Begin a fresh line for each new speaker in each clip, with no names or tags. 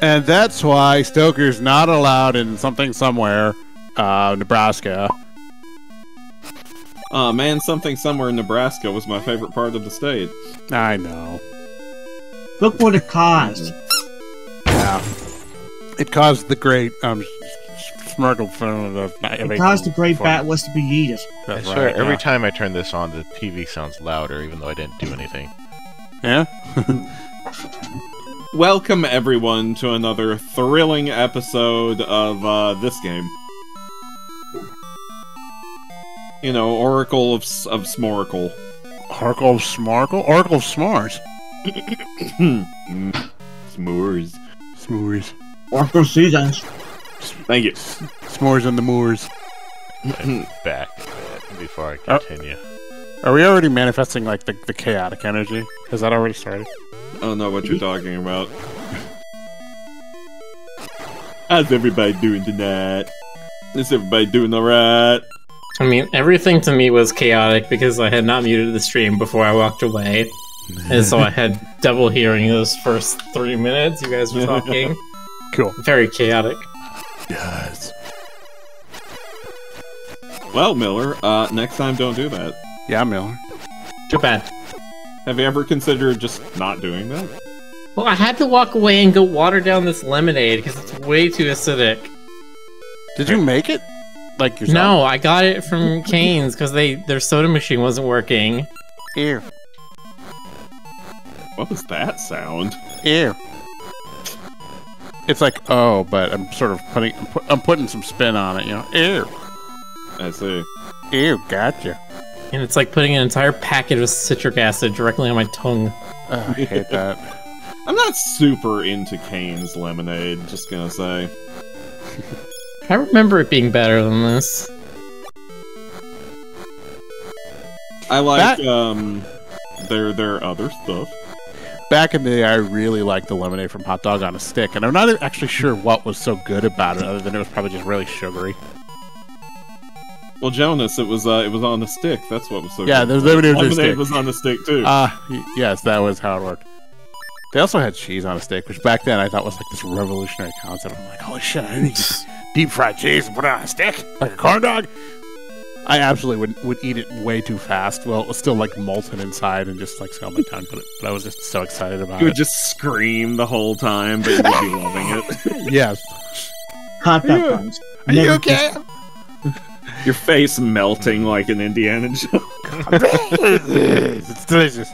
And that's why Stoker's not allowed in something somewhere, Nebraska.
Oh man, something somewhere in Nebraska was my favorite part of the state.
I know.
Look what it caused.
Yeah. It caused the great Smirgle film of
It caused the great batless to be yeeted.
I swear, every time I turn this on, the TV sounds louder, even though I didn't do anything.
Yeah?
Welcome everyone to another thrilling episode of this game. You know, Oracle of Smorkle.
Oracle of Smarkle? Oracle of S'mores.
S'mores.
S'mores.
Oracle seasons.
Thank you.
S'mores on the moors.
Back before I continue.
Are we already manifesting, like, the chaotic energy? Has that already started?
I don't know what you're talking about. How's everybody doing tonight? Is everybody doing alright?
I mean, everything to me was chaotic because I had not muted the stream before I walked away. And so I had double hearing those first 3 minutes you guys were talking.
Cool.
Very chaotic.
Yes.
Well, Miller, next time don't do that.
Yeah, Miller.
Too bad.
Have you ever considered just not doing that?
Well, I had to walk away and go water down this lemonade because it's way too acidic.
Did you make it? Like yourself?
No, I got it from Cane's because their soda machine wasn't working.
Ew.
What was that sound?
Ew. It's like, oh, but I'm sort of I'm putting some spin on it, you know? Ew.
I see.
Ew, gotcha.
And it's like putting an entire packet of citric acid directly on my tongue.
I hate that.
I'm not super into Cane's lemonade, just gonna say.
I remember it being better than this.
I like, their other stuff.
Back in the day, I really liked the lemonade from Hot Dog on a Stick, and I'm not actually sure what was so good about it, other than it was probably just really sugary.
Well, Jonas, it was on the stick. That's what was so
yeah,
good.
The
lemonade was on the stick, too.
Yes, that was how it worked. They also had cheese on a stick, which back then I thought was like this revolutionary concept. I'm like, holy shit, I need deep fried cheese and put it on a stick? Like a corn dog? I absolutely would eat it way too fast. Well, it was still like molten inside and just like sit on my tongue, but I was just so excited about it.
You would just scream the whole time, but you would be loving it.
Yes.
Hot dog buns.
Are you okay?
Your face melting like an Indiana Jones.
It's delicious.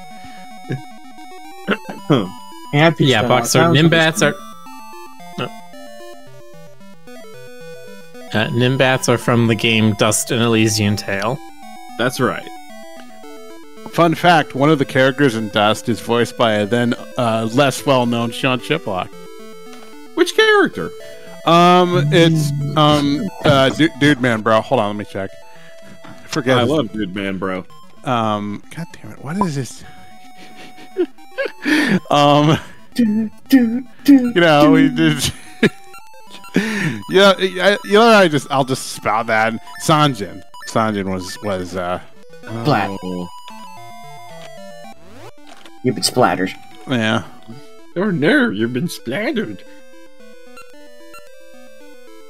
Yeah, Boxer. Nimbats are... Nimbats are from the game Dust and Elysian Tale.
That's right.
Fun fact, one of the characters in Dust is voiced by a then less well-known Sean Chiplock.
Which character?
It's Dude Man Bro. Hold on, let me check.
I love Dude Man Bro.
God damn it, what is this? You know, we did. I'll just spout that. Sanjin was
Splat. You've been splattered.
Yeah.
Oh no, you've been splattered.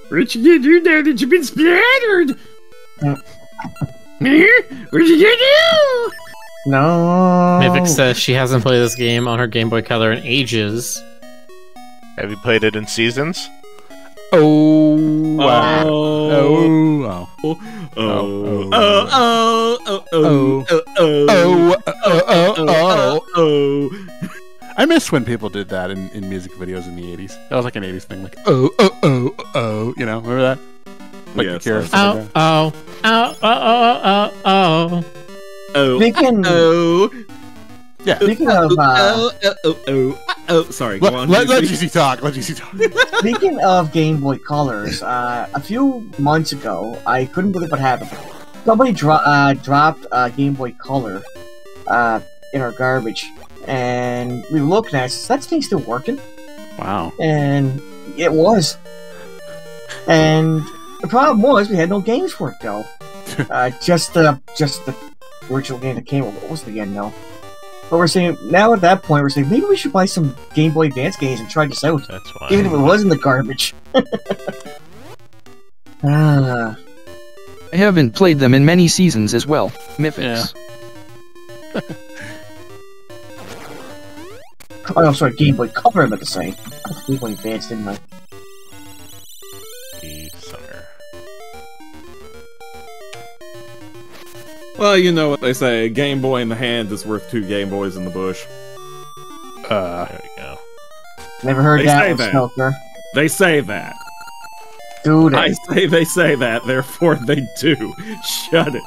What you gonna do now that you've been splattered? What you gonna do?
No.
Mivik says she hasn't played this game on her Game Boy Color in ages.
Have you played it in Seasons?
Oh, wow. I miss when people did that in music videos in the 80s. That was like an 80s thing, like you know, remember that? Like
yes,
the Cure.
Speaking
yeah.
Speaking of
sorry, go on.
Let GC talk. Let GC talk.
Speaking of Game Boy Colors, a few months ago, I couldn't believe what happened. Somebody dropped a Game Boy Color in our garbage, and we were looking at it. Is that thing still working?
Wow.
And it was. And the problem was we had no games for it though. Just the virtual game that came. What was it again? No. But we're saying now at that point we're saying maybe we should buy some Game Boy Advance games and try this out,
That's why.
even if it was in the garbage.
I haven't played them in many seasons as well. Mythics.
Oh, no, sorry, Game Boy Color. I meant to say. Game Boy Advance, didn't I?
Summer.
Well, you know what they say, a Game Boy in the hand is worth 2 Game Boys in the bush.
There we go.
Never heard
They
that
say
one,
that.
Smoker.
They say that.
Dude,
I say they say that, therefore they do. Shut it.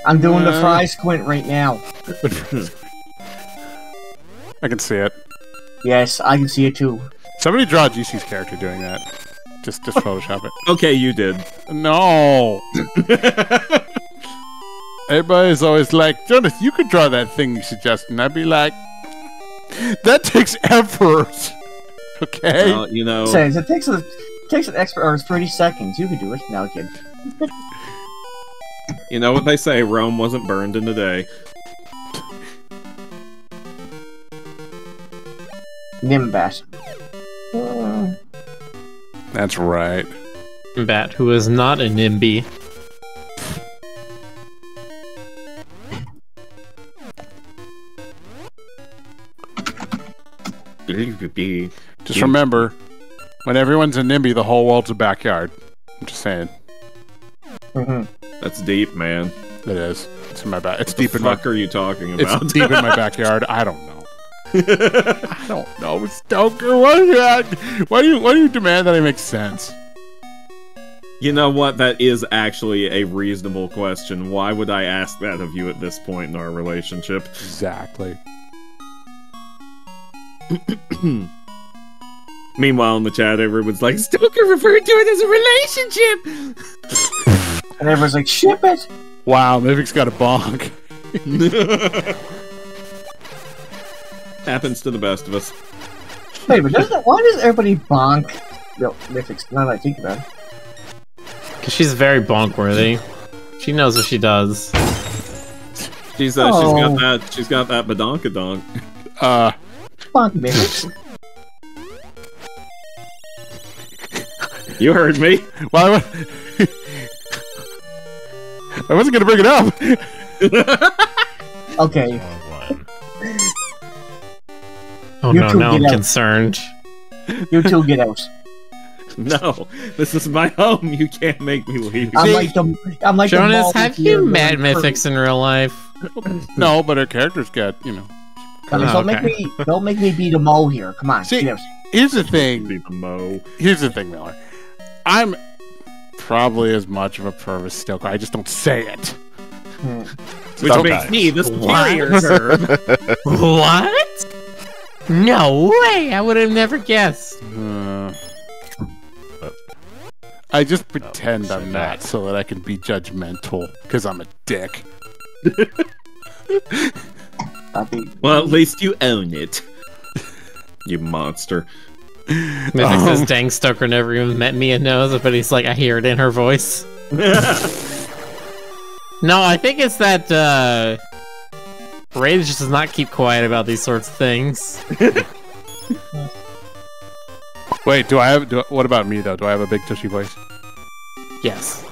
I'm doing the fry squint right now.
I can see it.
Yes, I can see it too.
Somebody draw GC's character doing that. Just Photoshop it.
Okay, you did.
No. Everybody's always like, Jonas, you could draw that thing you suggested. And I'd be like, that takes effort. Okay?
Well, you know...
Says it takes an expert or 30 seconds. You can do it. No, kid.
You know what they say, Rome wasn't burned in a day.
Nimbat.
That's right.
Bat, who is not a NIMBY.
Just remember, when everyone's a NIMBY, the whole world's a backyard. I'm just saying.
That's deep, man.
It is. It's in my back. It's
What
deep
the
in my.
fuck are you talking about?
It's deep in my backyard. I don't know. I don't know, Stoker. Why do you demand that I make sense?
You know what? That is actually a reasonable question. Why would I ask that of you at this point in our relationship?
Exactly.
Meanwhile, in the chat, everyone's like, Stoker referred to it as a relationship!
And everyone's like, ship it!
Wow, Mivic's got a bonk.
Happens to the best of us.
Wait, but why does everybody bonk? No, Mythics, now that I think about it.
Because she's very bonk-worthy. She knows what she does.
She's got that badonkadonk.
Bonk Mythics.
You heard me.
Well, I wasn't gonna bring it up.
Okay.
Wrong one.
Oh
You
no,
two
now I'm
get out.
concerned.
You two get out.
No, this is my home. You can't make me leave.
I'm like the
Jonas,
mall
have
here
you
in
met
Perth.
Mythics in real life?
No, but her character's got, you know.
I mean,
Oh, okay.
don't make me be the mole here. Come on,
See-
get out.
Here's the thing.
Be the Mo.
Here's the thing, Miller. I'm probably as much of a perv as Stoker. I just don't say it.
Which
Sometimes.
makes me the
What?
superior serve.
What? No way! I would have never guessed.
I just pretend
so
I'm
bad.
not so that I can be judgmental because I'm a dick.
Well, at least you own it. You monster.
Mythic says, dang, Stoker never even met me and knows it, but he's like, I hear it in her voice. No, I think it's that, Rage just does not keep quiet about these sorts of things.
Wait, what about me, though? Do I have a big tushy voice?
Yes.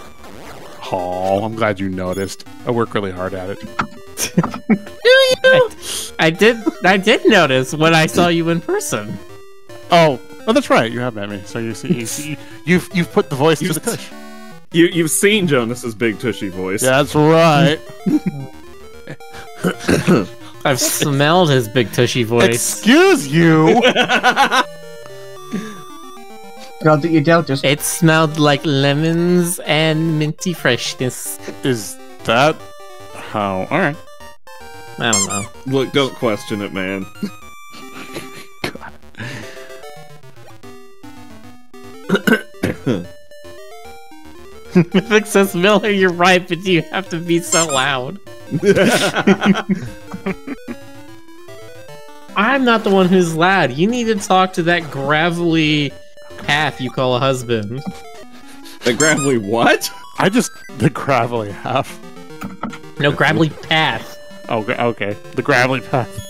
Oh, I'm glad you noticed. I work really hard at it.
I did notice when I saw you in person.
Oh, that's right. You have met me. So you see, you've put the voice to the tush.
You've seen Jonas's big tushy voice.
That's right.
I've smelled his big tushy voice.
Excuse you.
Don't you doubt this?
It smelled like lemons and minty freshness.
Is that how? All right.
I don't know.
Look, don't question it, man.
Mythic says, Miller, you're right, but you have to be so loud. I'm not the one who's loud. You need to talk to that gravelly path you call a husband.
The gravelly what?
The gravelly half.
No, gravelly path.
Okay, the gravelly path.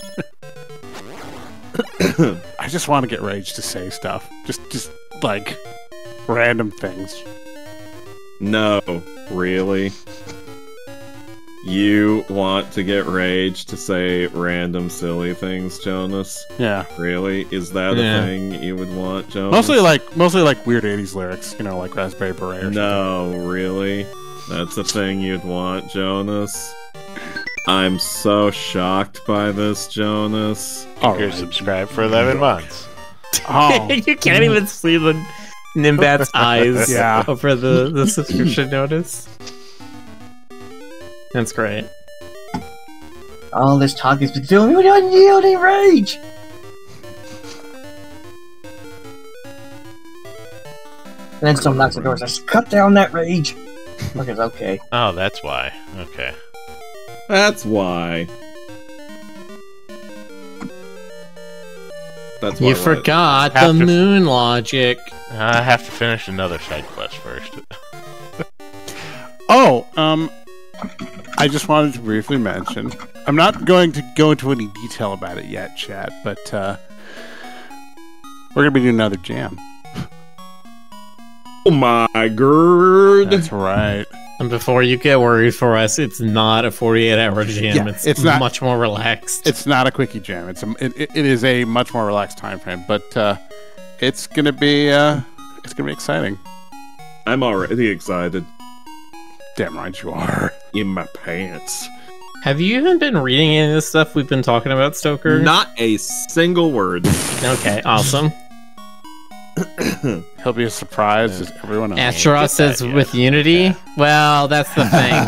I just want to get Rage to say stuff. Just like random things.
No, really? You want to get Rage to say random silly things, Jonas?
Yeah.
Really? Is that
Yeah.
a thing you would want, Jonas?
Mostly like weird 80s lyrics, like Raspberry Beret or something.
No, really? That's a thing you'd want, Jonas? I'm so shocked by this, Jonas.
All
You're
right.
subscribed for 11 months.
Oh.
You can't even see the Nimbat's eyes
Yeah.
over the subscription notice. That's great.
All this talk has been filling me with unyielding rage! And then someone knocks on the door and says, cut down that rage! Okay.
Oh, that's why. Okay.
That's why. That's why
You
what?
forgot the
Have to-
moon logic.
I have to finish another side quest first.
Oh, I just wanted to briefly mention. I'm not going to go into any detail about it yet, chat, but we're gonna be doing another jam.
Oh my god!
That's right.
And before you get worried for us, it's not a 48-hour jam.
Yeah,
it's
not-
much more relaxed.
It's not a quickie jam. It is a much more relaxed time frame, but it's gonna be exciting.
I'm already excited.
Damn right you are.
In my pants.
Have you even been reading any of this stuff we've been talking about, Stoker?
Not a single word.
Okay, awesome.
He'll be as surprised as everyone else.
Astaroth
get
says
that, yeah.
with Unity. Well, that's the thing.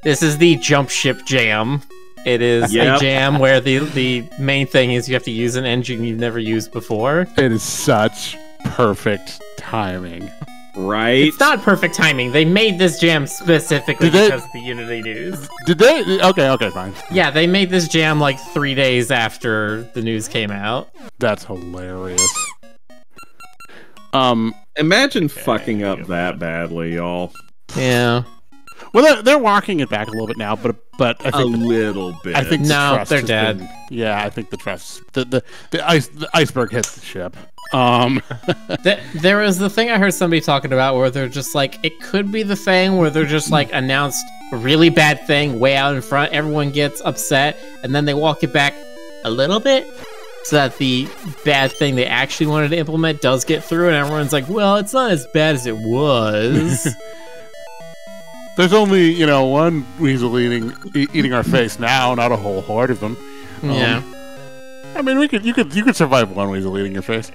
This is the jump ship jam. It is
Yep.
a jam where the main thing is you have to use an engine you've never used before.
It is such perfect timing.
Right?
It's not perfect timing. They made this jam specifically
Did they-
because of the Unity news.
Did they? Okay, fine.
Yeah, they made this jam like 3 days after the news came out.
That's hilarious.
Imagine fucking up that badly, y'all.
Yeah.
Well, they're walking it back a little bit now, but I
A
think
little bit.
I think the
No,
trust
they're
has
dead.
been- yeah, I think the trust, the iceberg hit the ship.
There was the thing I heard somebody talking about where they're just like, it could be the thing where they're just like announced a really bad thing way out in front, everyone gets upset, and then they walk it back a little bit so that the bad thing they actually wanted to implement does get through, and everyone's like, well, it's not as bad as it was.
There's only one weasel eating our face now, not a whole horde of them.
Yeah.
I mean, you could survive one weasel eating your face.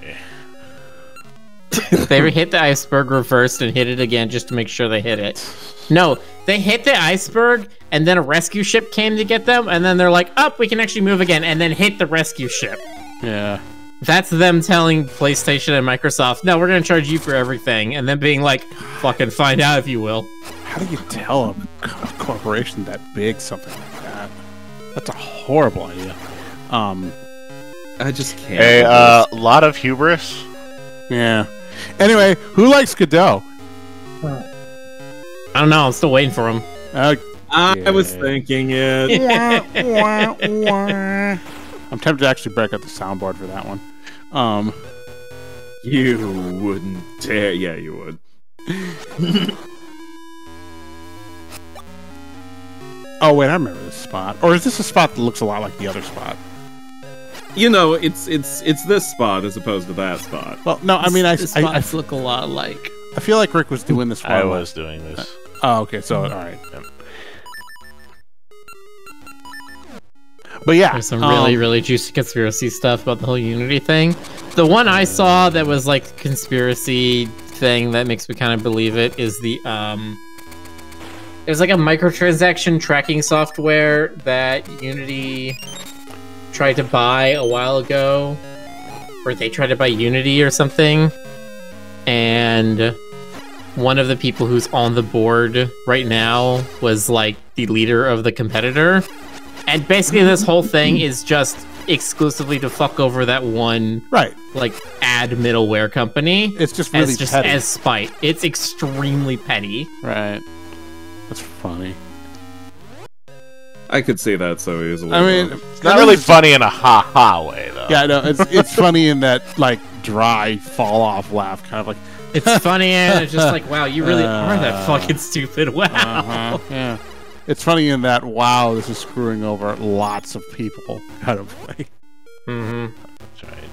They hit the iceberg reversed and hit it again just to make sure they hit it. No, they hit the iceberg and then a rescue ship came to get them, and then they're like, up, we can actually move again, and then hit the rescue ship.
Yeah.
That's them telling PlayStation and Microsoft, no, we're gonna charge you for everything, and then being like, fucking find out if you will.
How do you tell a corporation that big something like that? That's a horrible idea.
I just can't.
Hey, a lot of hubris.
Yeah. Anyway, who likes Godot?
I don't know, I'm still waiting for him.
I was thinking it.
I'm tempted to actually break out the soundboard for that one.
You wouldn't dare. Yeah, you would.
Oh wait, I remember this spot. Or is this a spot that looks a lot like the other spot?
You know, it's this spot as opposed to that spot.
Well, no, I mean,
The spots look a lot alike.
I feel like Rick was doing this for
I
a while.
was doing this.
Oh, okay, so, alright. But yeah.
There's some really juicy conspiracy stuff about the whole Unity thing. The one I saw that was like conspiracy thing that makes me kind of believe it is the there's like a microtransaction tracking software that Unity tried to buy a while ago, or they tried to buy Unity or something, and one of the people who's on the board right now was like the leader of the competitor. And basically this whole thing is just exclusively to fuck over that one,
Right.
like, ad middleware company.
It's just really petty.
as spite. It's extremely petty.
Right. That's funny.
I could see that so easily.
I mean,
It's not really funny in a ha-ha way, though.
Yeah, no, it's funny in that like dry fall off laugh, kind of like.
It's funny and it's just like, wow, you really are that fucking stupid. Wow.
Yeah, it's funny in that wow, this is screwing over lots of people kind of way.
Mm-hmm.
That's right.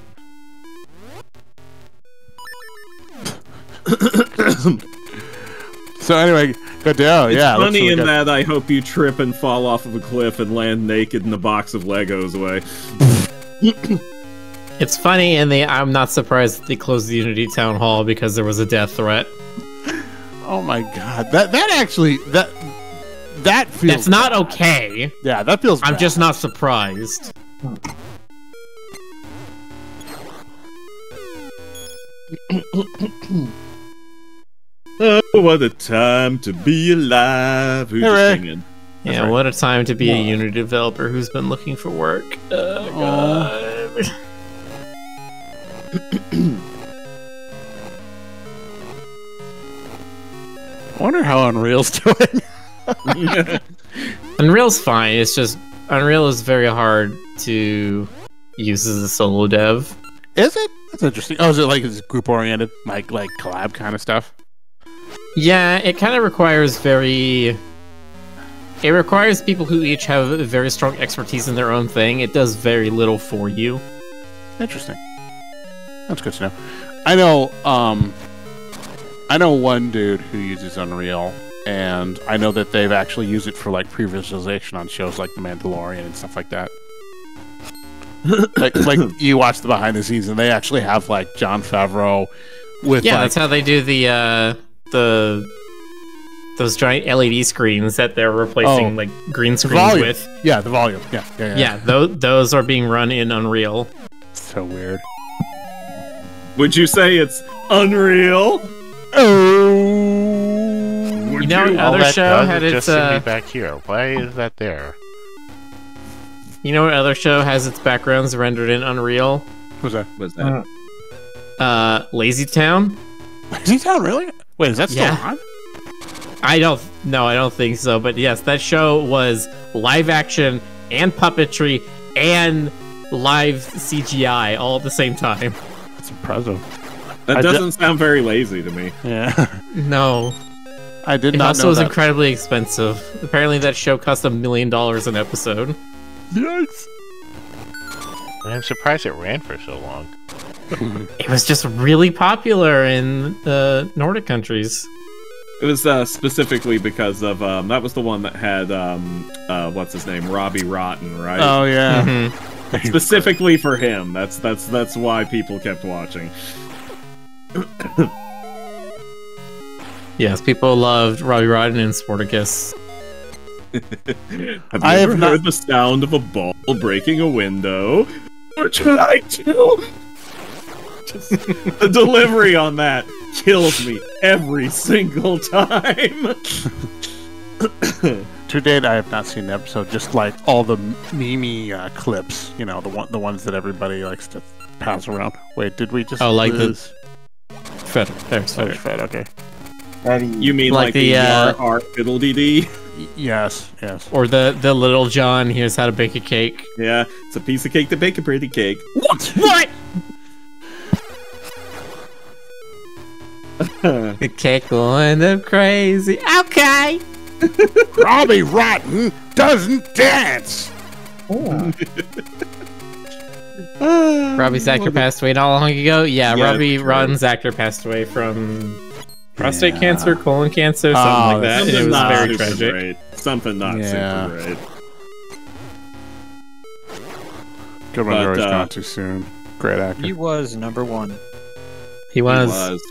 So anyway, good deal.
It's
Yeah,
funny
really
in
good.
that I hope you trip and fall off of a cliff and land naked in a box of Legos way.
It's funny and I'm not surprised that they closed the Unity Town Hall because there was a death threat.
Oh my god, that actually that feels.
That's not
bad.
okay.
Yeah, that feels.
I'm
bad.
just not surprised.
Oh, what a time to be alive. Who's
Hey, Ray.
singing?
Yeah, what a time to be a Unity developer who's been looking for work. Oh, God.
I wonder how Unreal's doing.
Unreal's fine. It's just Unreal is very hard to use as a solo dev.
Is it? That's interesting. Oh, is it like it's group oriented, like collab kind of stuff?
Yeah, it kind of requires It requires people who each have a very strong expertise in their own thing. It does very little for you.
Interesting. That's good to know. I know one dude who uses Unreal, and I know that they've actually used it for like pre-visualization on shows like The Mandalorian and stuff like that. like you watch the behind the scenes, and they actually have like Jon Favreau with
that's how they do those giant LED screens that they're replacing like green screens
volume.
with.
Yeah, the volume. Yeah.
Those are being run in Unreal.
So weird.
Would you say it's unreal?
Oh.
Would
You know,
you?
All
other
that
show
does
had
is
its
just send me back here. Why is that there?
You know what other show has its backgrounds rendered in Unreal?
Who's that?
What's that?
Lazy Town?
Lazy Town, really? Wait, is that still
Yeah.
on?
I don't think so, but yes, that show was live action and puppetry and live CGI all at the same time.
That's impressive.
That doesn't sound very lazy to me.
Yeah.
No.
I did
It
not
also
know
was
that.
incredibly expensive. Apparently that show cost $1 million an episode.
Yikes.
And I'm surprised it ran for so long.
It was just really popular in the Nordic countries.
It was specifically because of that was the one that had what's his name, Robbie Rotten, right?
Oh yeah.
Mhm.
Specifically for him. That's why people kept watching.
Yes, people loved Robbie Rodden and Sporticus.
Have you
I have
ever
not-
heard the sound of a ball breaking a window? Or should I do? The delivery on that kills me every single time.
To date, I have not seen the episode. Just like all the meme clips, you know, the ones that everybody likes to pass around. Wait, did we just?
Oh, like the-
lose?
Fred. There's
Oh,
Fred.
Fred, okay.
Eddie.
You mean
Like
like
the,
the R fiddle-dee-dee?
Yes.
Or the Little John, here's how to bake a cake.
Yeah, it's a piece of cake to bake a pretty cake.
What? The cake will end up crazy. Okay.
Robbie Rotten doesn't dance.
Oh.
Robbie's actor passed away not long ago. Yeah,
Yeah,
Robbie
true.
Rodden's actor passed away from prostate
Yeah.
cancer, colon cancer, something
Oh,
like that. And it
Something
was
not
very
super
tragic.
great. Something not
Yeah.
super great.
Good one,
But,
always gone too soon. Great actor.
He was number one.
He was.
He was.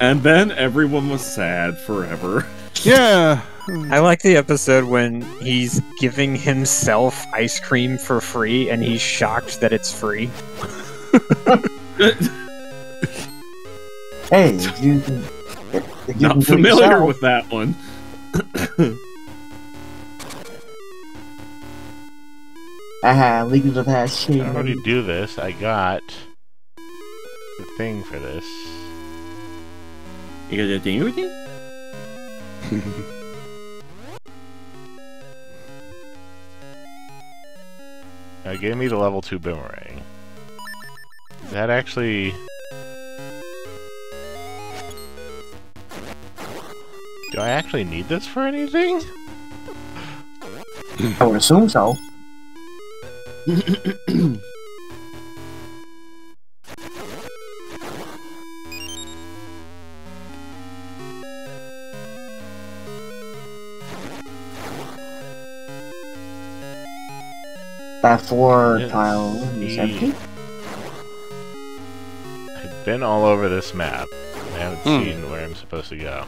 And then everyone was sad forever.
Yeah.
I like the episode when he's giving himself ice cream for free and he's shocked that it's free.
Hey, you can
Not
do it
familiar
yourself.
with that one.
Leagues of Hash
I
Shade.
already do this. I got the thing for this.
You got a thing with you?
Give me the level 2 boomerang. Is that actually... Do I actually need this for anything?
I would assume so. That 4
Yes.
tile is empty.
I've been all over this map. I haven't seen where I'm supposed to go.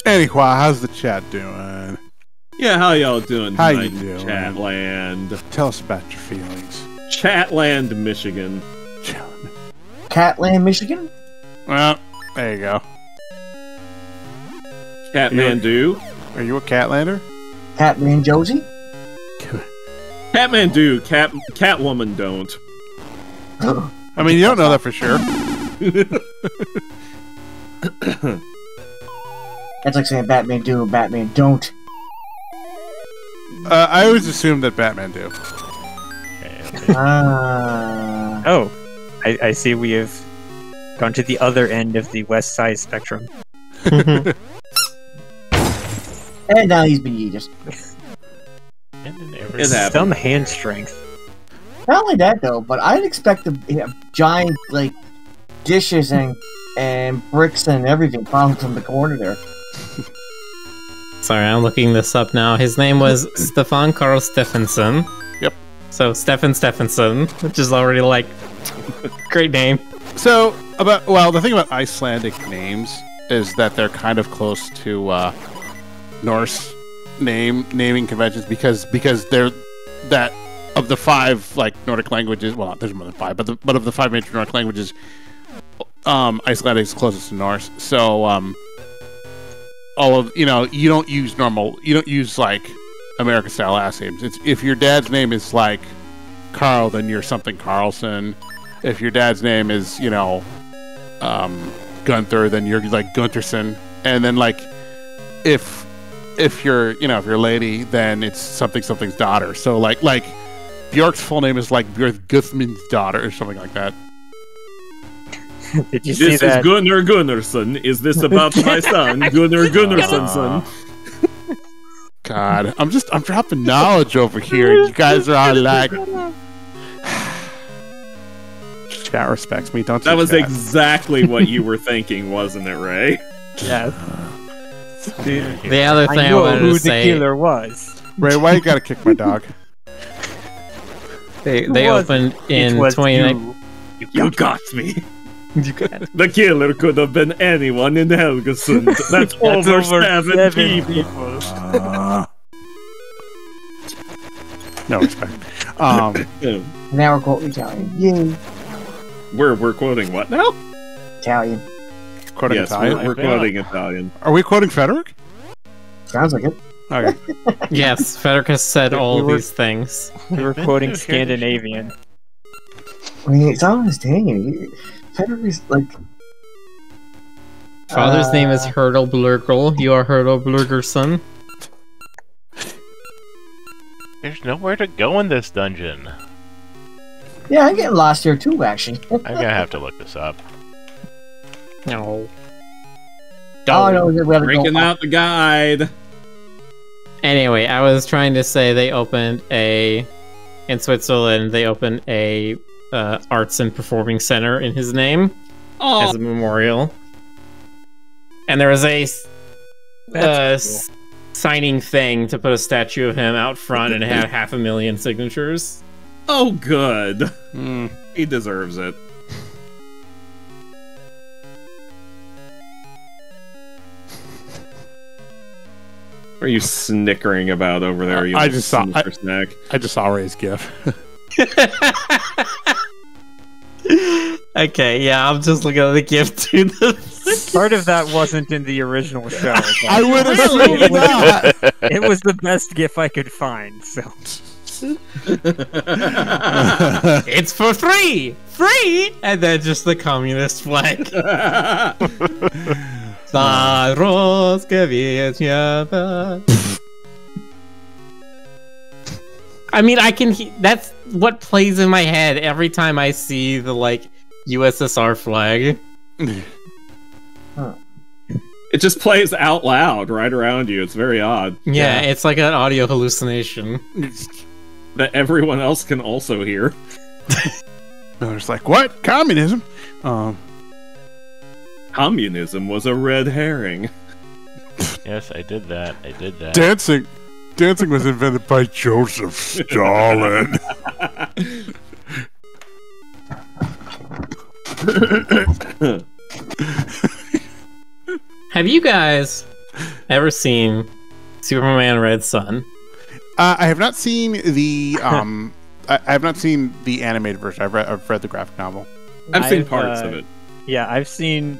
Anyway, how's the chat doing?
Yeah, how y'all doing
How
tonight,
you doing?
Chatland?
Tell us about your feelings.
Chatland, Michigan.
Catland, Michigan?
Well, there you go.
Catmandu.
Are you a Catlander?
Catman Josie?
Catmandu. Catwoman don't.
I mean, you don't know that for sure.
That's like saying Batman do and Batman don't.
I always assumed that Batman do.
Ah.
Oh, I see we have gone to the other end of the west side spectrum.
And now he's been eaten.
It happened.
Some hand strength.
Not only that though, but I'd expect to have giant like dishes and bricks and everything falling from the corner there.
Sorry, I'm looking this up now. His name was Stefan Karl Stephenson.
Yep.
So Stefan Stephenson, which is already like great name.
So, the thing about Icelandic names is that they're kind of close to Norse naming conventions because they're that of the 5 like Nordic languages. Well, there's more than 5, but of the 5 major Nordic languages, Icelandic is closest to Norse. So, all of you don't use like American style last names. It's if your dad's name is like Carl, then you're something Carlson. If your dad's name is Gunther, then you're like Gunterson. And then like if you're if you're a lady, then it's something's daughter. So like Bjork's full name is like Björk Gudmund's daughter or something like that.
Did you see
This
that?
is Gunnar Gunnarsson. Is this about my son, Gunnar Gunnarsson's son?
God, I'm dropping knowledge over here. You guys are all like, chat respects me, don't you?
That was
chat?
exactly what you were thinking, wasn't it, Ray?
Yeah. Dude,
The other thing I
know
wanted
who
to
the
say,
killer was.
Ray, why you gotta kick my dog?
they
Who was
opened in
it was
2019.
You got me. The killer could have been anyone in Helgesund. That's over 7 people.
No respect.
Now we're quoting Italian. Yay.
We're quoting what now?
Italian.
Quoting
Yes,
Italian?
we're quoting Italian.
Are we quoting Frederick?
Sounds like it.
Okay.
Yes, Federica said all
We were-
these things.
We were quoting Scandinavian.
I mean, it's all his thing. Federer's like.
Father's name is Hurdle Blurgle. You are Hurdle Blurger's son.
There's nowhere to go in this dungeon.
Yeah, I'm getting lost here too, actually.
I'm gonna have to look this up.
No.
Oh no, we have to
Breaking
go.
out the guide.
Anyway, I was trying to say they opened in Switzerland, they opened a arts and performing center in his name as a memorial. And there was a signing thing to put a statue of him out front, and it had 500,000 signatures.
Oh, good. He deserves it. What are you snickering about over there? You
I
little
just saw-
sinister snack.
I just saw Ray's gif.
Okay, yeah, I'm just looking at the gift to the.
Part of that wasn't in the original show. but
I would assume not.
It was the best GIF I could find. So
It's for free! Free! And then just the communist flag. Staros Kavietyava. I mean, that's what plays in my head every time I see the, like, USSR flag.
It just plays out loud right around you. It's very odd.
Yeah, it's like an audio hallucination.
That everyone else can also hear.
They're just like, what? Communism?
Communism was a red herring.
Yes, I did that. I did that.
Dancing was invented by Joseph Stalin.
Have you guys ever seen Superman Red Sun?
I have not seen the I have not seen the animated version. I've read the graphic novel.
I've seen parts of it.
Yeah, I've seen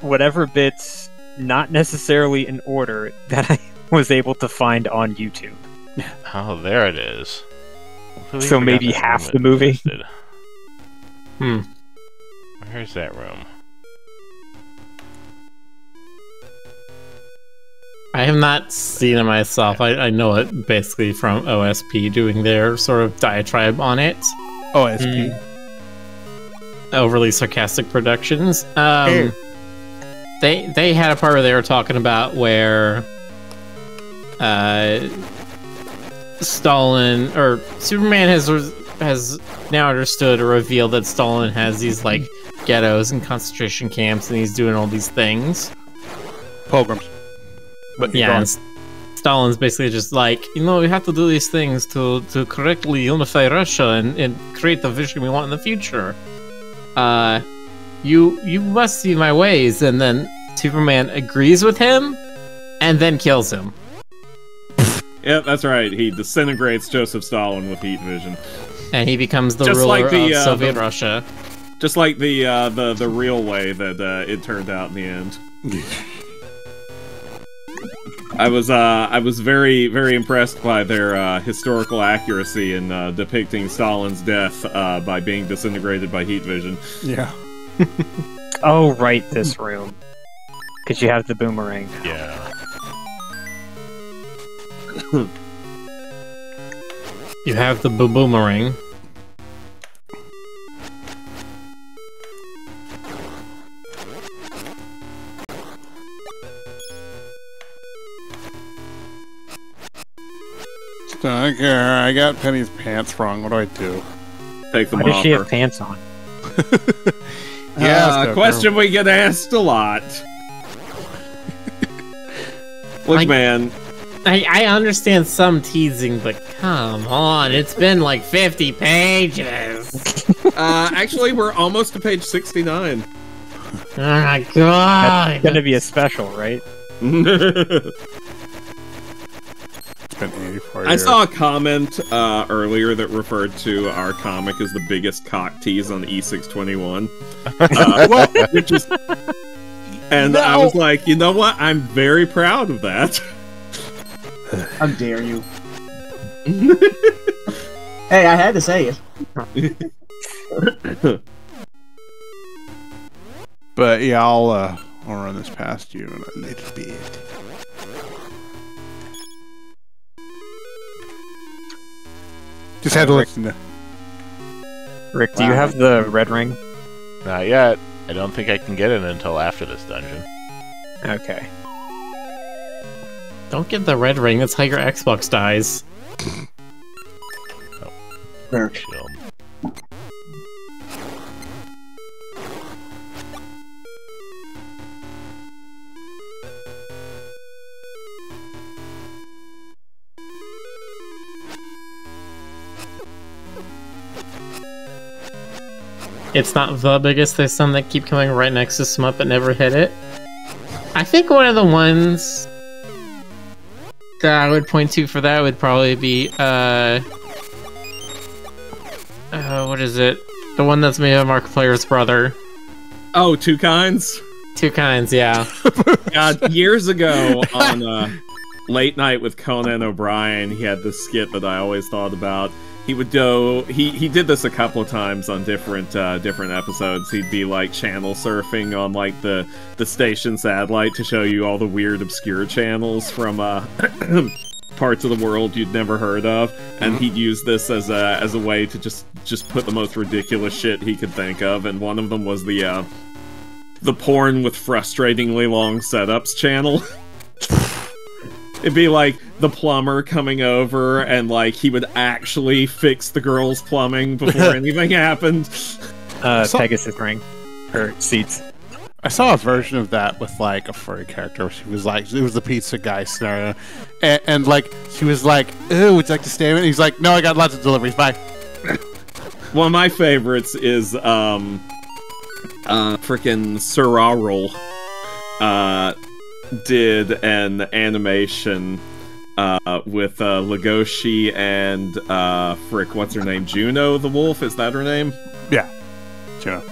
whatever bits, not necessarily in order, that I was able to find on YouTube.
Oh, there it is.
So maybe half the movie.
Where's that room?
I have not seen it myself. I know it basically from OSP doing their sort of diatribe on it.
OSP.
Overly sarcastic productions. They had a part where they were talking about where Stalin or Superman has now understood or revealed that Stalin has these like ghettos and concentration camps, and he's doing all these things.
Pogroms. But
yeah, and Stalin's basically just like, we have to do these things to correctly unify Russia and create the vision we want in the future. You must see my ways, and then Superman agrees with him, and then kills him.
Yeah, that's right. He disintegrates Joseph Stalin with heat vision,
and he becomes the
just
ruler
like the,
of Soviet Russia.
Just like the real way that it turned out in the end. I was very, very impressed by their historical accuracy in depicting Stalin's death by being disintegrated by heat vision.
Yeah.
Oh, right, this room. Because you have the boomerang.
Yeah.
You have the boomerang.
I don't care. I got Penny's pants wrong. What do I do?
Take them
Why
off.
does she have pants on?
Yeah,
question we get asked a lot. Look, man.
I understand some teasing, but come on, it's been like 50 pages.
Actually, we're almost to page 69.
Oh my god!
That's gonna be a special, right?
It's been 84 years.
I saw a comment earlier that referred to our comic as the biggest cock tease on E621. Which is, and I was like, you know what? I'm very proud of that.
How dare you? Hey, I had to say it.
But yeah, I'll run this past you in a little bit. Just had to listen to.
Rick, do you have the red ring?
Not yet. I don't think I can get it until after this dungeon.
Okay.
Don't get the red ring, that's how your Xbox dies.
Shield.
It's not the biggest, there's some that keep coming right next to Smut but never hit it. I think one of the ones that I would point to for that would probably be, what is it? The one that's made of Markiplier's brother.
Oh, Two Kinds?
Two Kinds, yeah.
God, years ago Late Night with Conan O'Brien, he had this skit that I always thought about. He would go. He did this a couple of times on different episodes. He'd be like channel surfing on like the station satellite to show you all the weird obscure channels from parts of the world you'd never heard of, and he'd use this as a way to just put the most ridiculous shit he could think of. And one of them was the porn with frustratingly long setups channel. It'd be like the plumber coming over, and like he would actually fix the girl's plumbing before anything happened.
Pegasus ring. Or seats.
I saw a version of that with like a furry character. She was like, it was the pizza guy scenario, and like she was like, "Ooh, would you like to stay?" And he's like, "No, I got lots of deliveries. Bye."
One of my favorites is frickin' Surarl did an animation with Legoshi and what's her name? Juno the wolf, is that her name?
Yeah, Juno.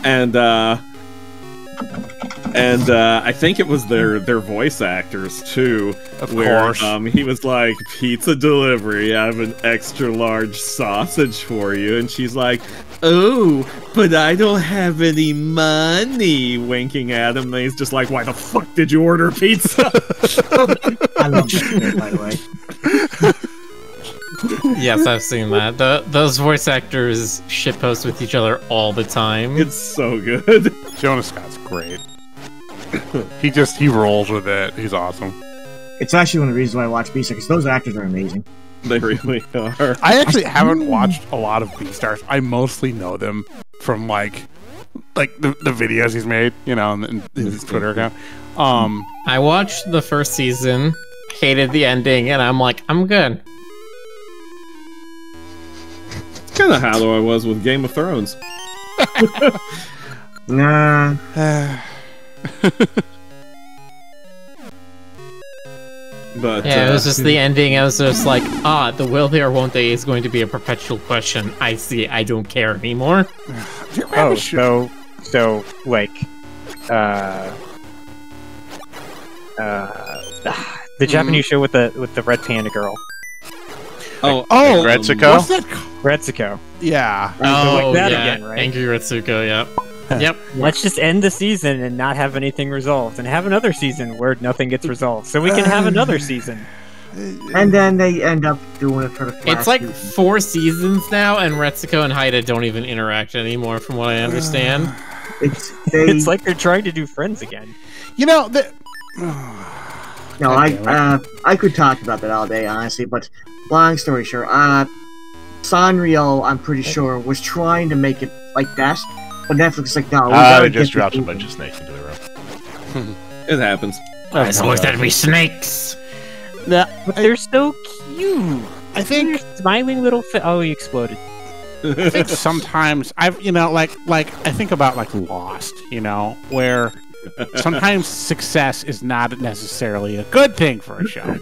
And I think it was their voice actors too.
Of
where,
course.
he was like, "Pizza delivery, I have an extra large sausage for you," and she's like, "Oh, but I don't have any money," winking at him. And he's just like, "Why the fuck did you order pizza?"
I love that, by the way.
Yes, I've seen that. Those voice actors shitpost with each other all the time.
It's so good.
Jonas Scott's great. He rolls with it. He's awesome.
It's actually one of the reasons why I watch Beastars, because those actors are amazing.
They really are.
I actually haven't watched a lot of Beastars. I mostly know them from like the videos he's made, you know, and his Twitter account.
I watched the first season, hated the ending, and I'm like, I'm good.
It's kind of how I was with Game of Thrones.
Nah.
But
Yeah, it was just the ending. I was just like, the will they or won't they is going to be a perpetual question. I see. I don't care anymore.
Oh, so like, the Japanese show with the red panda girl,
Oh,
Retsuko?
what's that called?
Retsuko.
Yeah.
like that
yeah.
again, right?
Angry Retsuko, yep. Yep.
Let's just end the season and not have anything resolved, and have another season where nothing gets resolved, so we can have another season.
And then they end up doing it for the
It's like 4 seasons now, and Retsuko and Haida don't even interact anymore, from what I understand.
It's like they're trying to do Friends again.
You know,
No, I could talk about that all day, honestly, but long story short, Sanrio, I'm pretty sure, was trying to make it like that, but Netflix is like, no, we gotta
They just
get
dropped a
this
bunch of snakes into the room.
it happens.
There's always gotta be snakes.
But they're so cute.
I think
Smiling little oh, he exploded.
I think sometimes I think about like Lost, you know, where sometimes success is not necessarily a good thing for a show.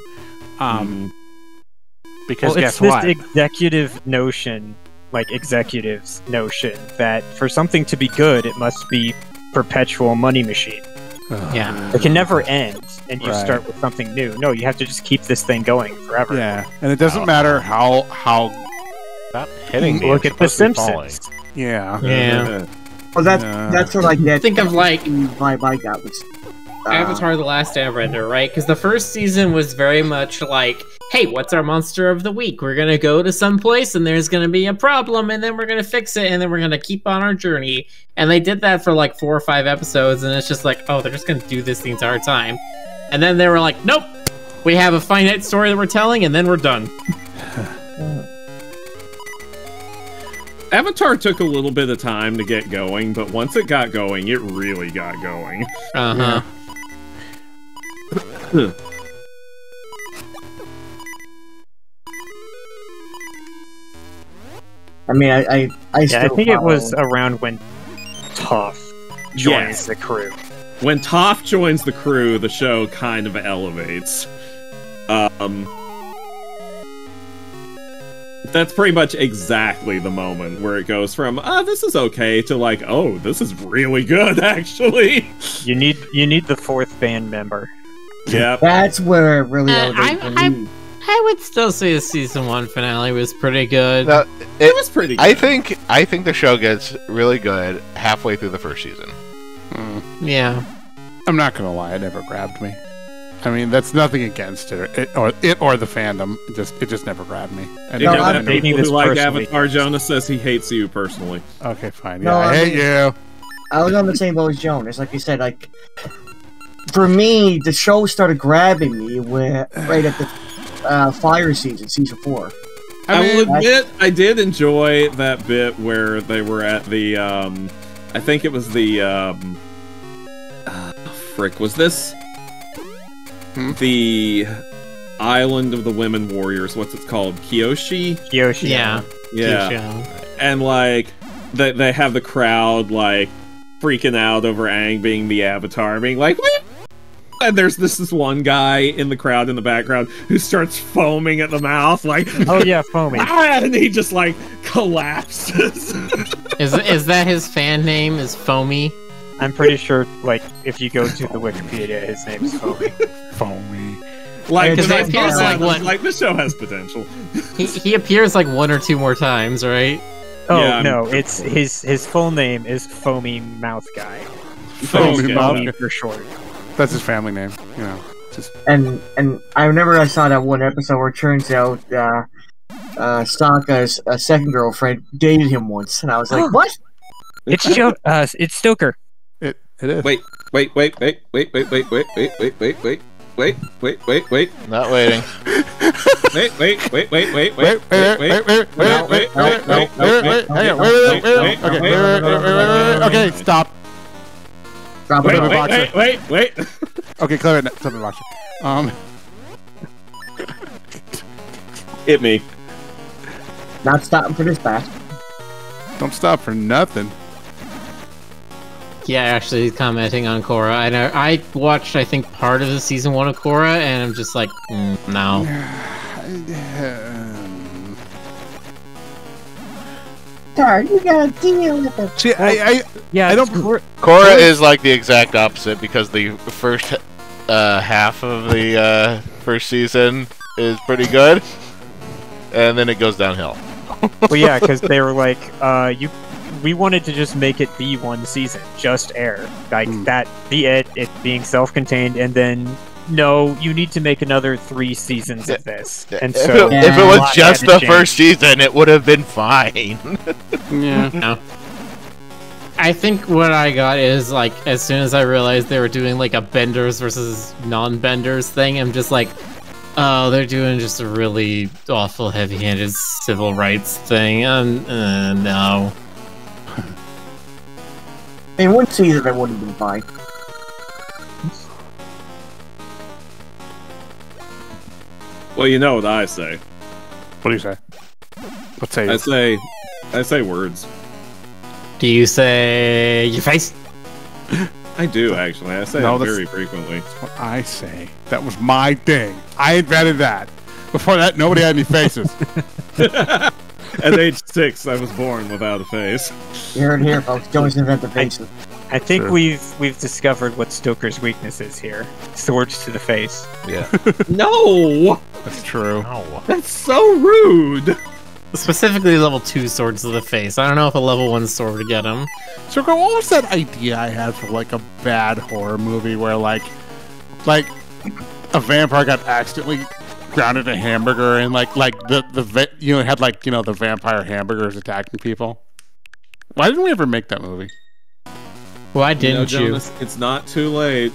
Because
Well,
guess
it's this
what?
executive notion, like executives' notion, that for something to be good, it must be perpetual money machine.
Yeah.
It can never end, and you
Right.
start with something new. No, you have to just keep this thing going forever.
Yeah, and it doesn't matter how
Stop hitting me.
Look
I'm
at The
supposed to be falling.
Simpsons.
yeah.
Yeah.
Well, that's what like that.
Think of like
vibe I got was
Avatar: The Last Airbender, right? Because the first season was very much like, hey, what's our monster of the week? We're gonna go to some place and there's gonna be a problem and then we're gonna fix it and then we're gonna keep on our journey. And they did that for like 4 or 5 episodes and it's just like, oh, they're just gonna do this the entire time. And then they were like, nope, we have a finite story that we're telling and then we're done.
Avatar took a little bit of time to get going, but once it got going, it really got going.
Uh-huh.
I mean, I
Yeah, I
still
think it
follow-
was around when Toph joins
Yes.
the crew.
When Toph joins the crew, the show kind of elevates. That's pretty much exactly the moment where it goes from, this is okay, to like, oh, this is really good, actually.
You need the 4th band member.
Yeah.
That's where really
I would still say the season 1 finale was pretty good.
No,
It was pretty good.
I think the show gets really good halfway through the first season.
Yeah.
I'm not gonna lie, it never grabbed me. I mean, that's nothing against it or the fandom. It just never grabbed me. And
You
No,
know
I'm
that
taking
people
this
who like
personally.
Avatar, Jonas says he hates you personally.
okay, fine.
No,
Yeah, I
I
hate
mean-
you.
I was on the same boat as Joan. It's like you said, like for me, the show started grabbing me right at the fire season 4.
I
mean,
will admit, I did enjoy that bit where they were at the, I think it was the, frick, was this? The Island of the Women Warriors, what's it called? Kyoshi?
Yoshi.
Yeah.
Yeah. And, like, they have the crowd, like, freaking out over Aang being the Avatar, being like, "Wee!" And there's this one guy in the crowd in the background who starts foaming at the mouth, like,
Oh yeah, foamy.
and he just, like, collapses.
Is that his fan name? Is Foamy?
I'm pretty sure, like, if you go to the Wikipedia, his name's Foamy.
Foamy.
Like,
Because
when I
it
saw
appears
that,
like
I was
what-
like, this show has potential.
He appears like 1 or 2 more times, right?
Oh
Yeah,
no, it's his full name is Foamy Mouth Guy.
Foamy Mouth
Foamy
Guy.
for short.
That's his family name. You know, just
And I remember I saw that one episode where it turns out Sokka's second girlfriend dated him once, and I was like, what?
It's it's Stoker.
it is.
Wait. Wait.
Not waiting.
Okay, stop.
Drop it off.
Wait.
Okay, clever. Stop it, Boxer.
Hit me.
Not stopping for this batch.
Don't stop for nothing.
Yeah, actually, he's commenting on Korra. I watched, I think, part of the season 1 of Korra, and I'm just like, no.
Sorry, you gotta deal with it.
See,
Yeah,
I don't-
Korra is like the exact opposite because the first half of the first season is pretty good, and then it goes downhill.
well, yeah, because they were like, we wanted to just make it be one season, just air, like that, be it being self-contained, and then no, you need to make another 3 seasons of this, and so
if it was
lot
just
had to
the
change.
first season, it would have been fine.
yeah.
No. I think what I got is, like, as soon as I realized they were doing, like, a benders versus non-benders thing, I'm just like, oh, they're doing just a really awful, heavy-handed civil rights thing. No.
In one season, that would have been fine.
Well, you know what I say.
What do you say? Let's say.
I say words.
Do you say your face?
I do actually. I say
No,
it
that's-
very frequently.
That's what I say. That was my thing. I invented that. Before that, nobody had any faces.
At age 6, I was born without a face.
You heard it here, folks. Jonas invented faces.
I think
Sure.
we've discovered what Stoker's weakness is here. Swords to the face.
Yeah.
No,
That's true.
that's so rude.
Specifically level 2 swords to the face. I don't know if a level 1 sword would get him.
So, what was that idea I had for like a bad horror movie where like a vampire got accidentally grounded in a hamburger and it had like the vampire hamburgers attacking people? Why didn't we ever make that movie?
Why didn't you?
Jonas, it's not too late.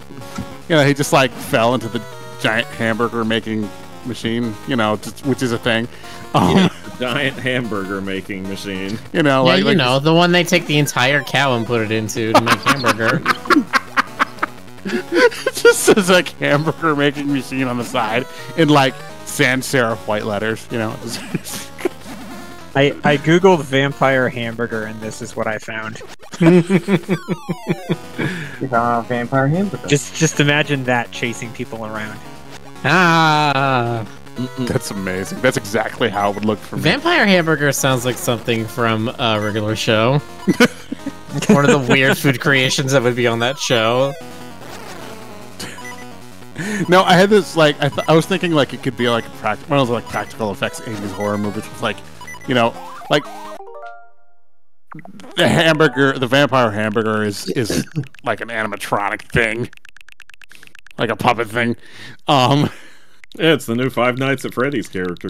He just like fell into the giant hamburger making machine, which is a thing.
The giant hamburger making machine.
The one they take the entire cow and put it into to make hamburger.
It just says like hamburger making machine on the side in like sans serif white letters,
I googled vampire hamburger and this is what I found.
You found a vampire hamburger.
Just imagine that chasing people around.
Ah.
That's amazing. That's exactly how it would look for me.
Vampire hamburger sounds like something from a regular show. One of the weird food creations that would be on that show.
No, I had this like I was thinking like it could be like one of those like practical effects 80s horror movies with like, you know, like the vampire hamburger is like an animatronic thing, like a puppet thing.
Yeah, it's the new Five Nights at Freddy's character.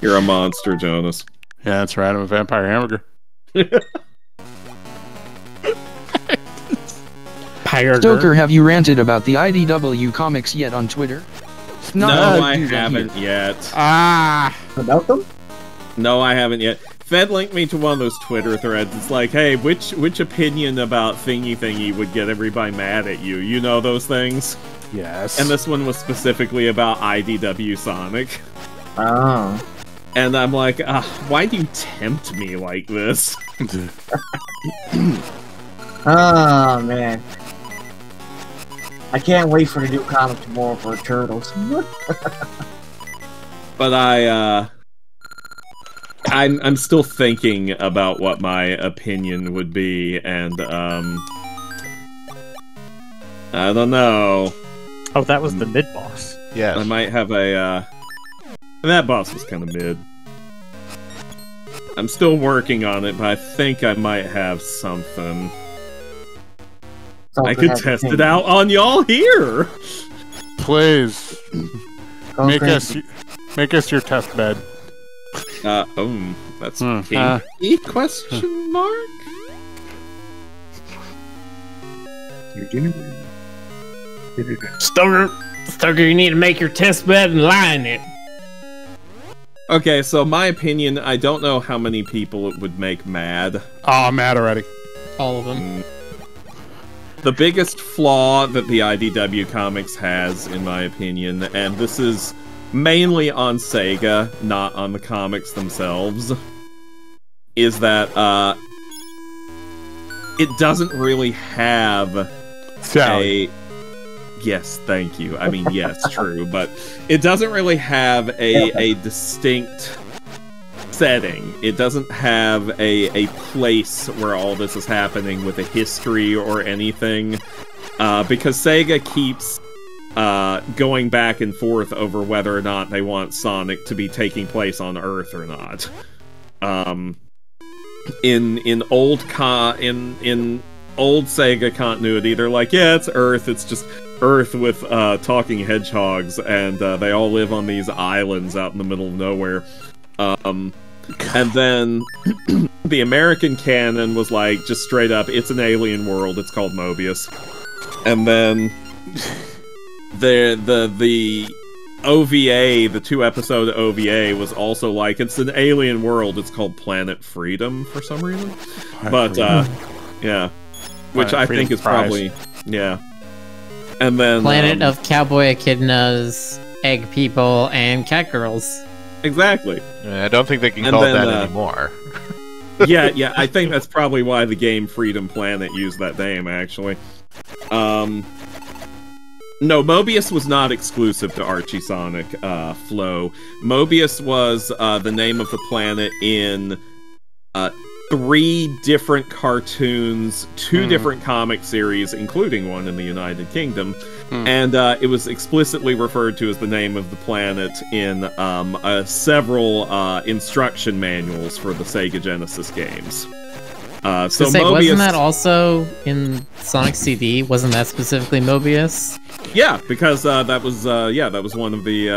You're a monster, Jonas.
Yeah, that's right. I'm a vampire hamburger.
Stoker, have you ranted about the IDW comics yet on Twitter?
No, I haven't yet.
About them?
No, I haven't yet. Fed linked me to one of those Twitter threads. It's like, hey, which opinion about thingy would get everybody mad at you? You know those things?
Yes.
And this one was specifically about IDW Sonic.
Oh.
And I'm like, why do you tempt me like this?
Oh, man. I can't wait for the new comic tomorrow for Turtles.
But I'm still thinking about what my opinion would be, and I don't know.
Oh, that was the mid-boss.
Yes.
I might have a that boss was kind of mid. I'm still working on it, but I think I might have something. I could test it out on y'all here.
Please make us your test bed.
That's kinky question mark.
Stoker, you need to make your test bed and lie in it.
Okay, so my opinion, I don't know how many people it would make mad.
Oh, I'm mad already.
All of them.
The biggest flaw that the IDW comics has, in my opinion, and this is mainly on Sega, not on the comics themselves, is that it doesn't really have a... Yes, thank you. I mean, yes, true, but it doesn't really have a distinct setting. It doesn't have a place where all this is happening with a history or anything, because Sega keeps going back and forth over whether or not they want Sonic to be taking place on Earth or not. In old Sega continuity, they're like, yeah, it's Earth. It's just Earth with talking hedgehogs, and they all live on these islands out in the middle of nowhere. And then the American canon was like, just straight up, it's an alien world. It's called Mobius. And then the OVA, the 2-episode OVA, was also like, it's an alien world. It's called Planet Freedom for some reason. But yeah, which I think is probably And then
Planet of Cowboy Echidnas, Egg People, and Cat Girls.
Exactly.
I don't think they can call it that anymore.
yeah, I think that's probably why the game Freedom Planet used that name, actually. No, Mobius was not exclusive to Archie Sonic Flow. Mobius was the name of the planet in 3 different cartoons, 2 different comic series, including one in the United Kingdom, and it was explicitly referred to as the name of the planet in several instruction manuals for the Sega Genesis games. So Mobius...
wasn't that also in Sonic CD? Wasn't that specifically Mobius?
Yeah, because that was one of the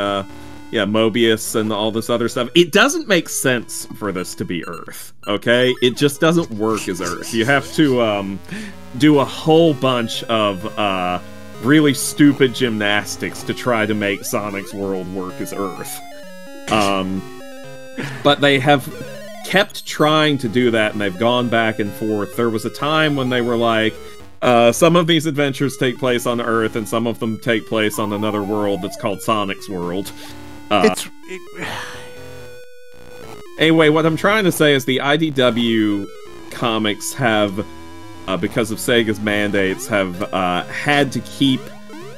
Mobius and all this other stuff. It doesn't make sense for this to be Earth, okay? It just doesn't work as Earth. You have to do a whole bunch of really stupid gymnastics to try to make Sonic's world work as Earth. But they have kept trying to do that, and they've gone back and forth. There was a time when they were like, some of these adventures take place on Earth, and some of them take place on another world that's called Sonic's World. Anyway, what I'm trying to say is the IDW comics have, because of Sega's mandates, have had to keep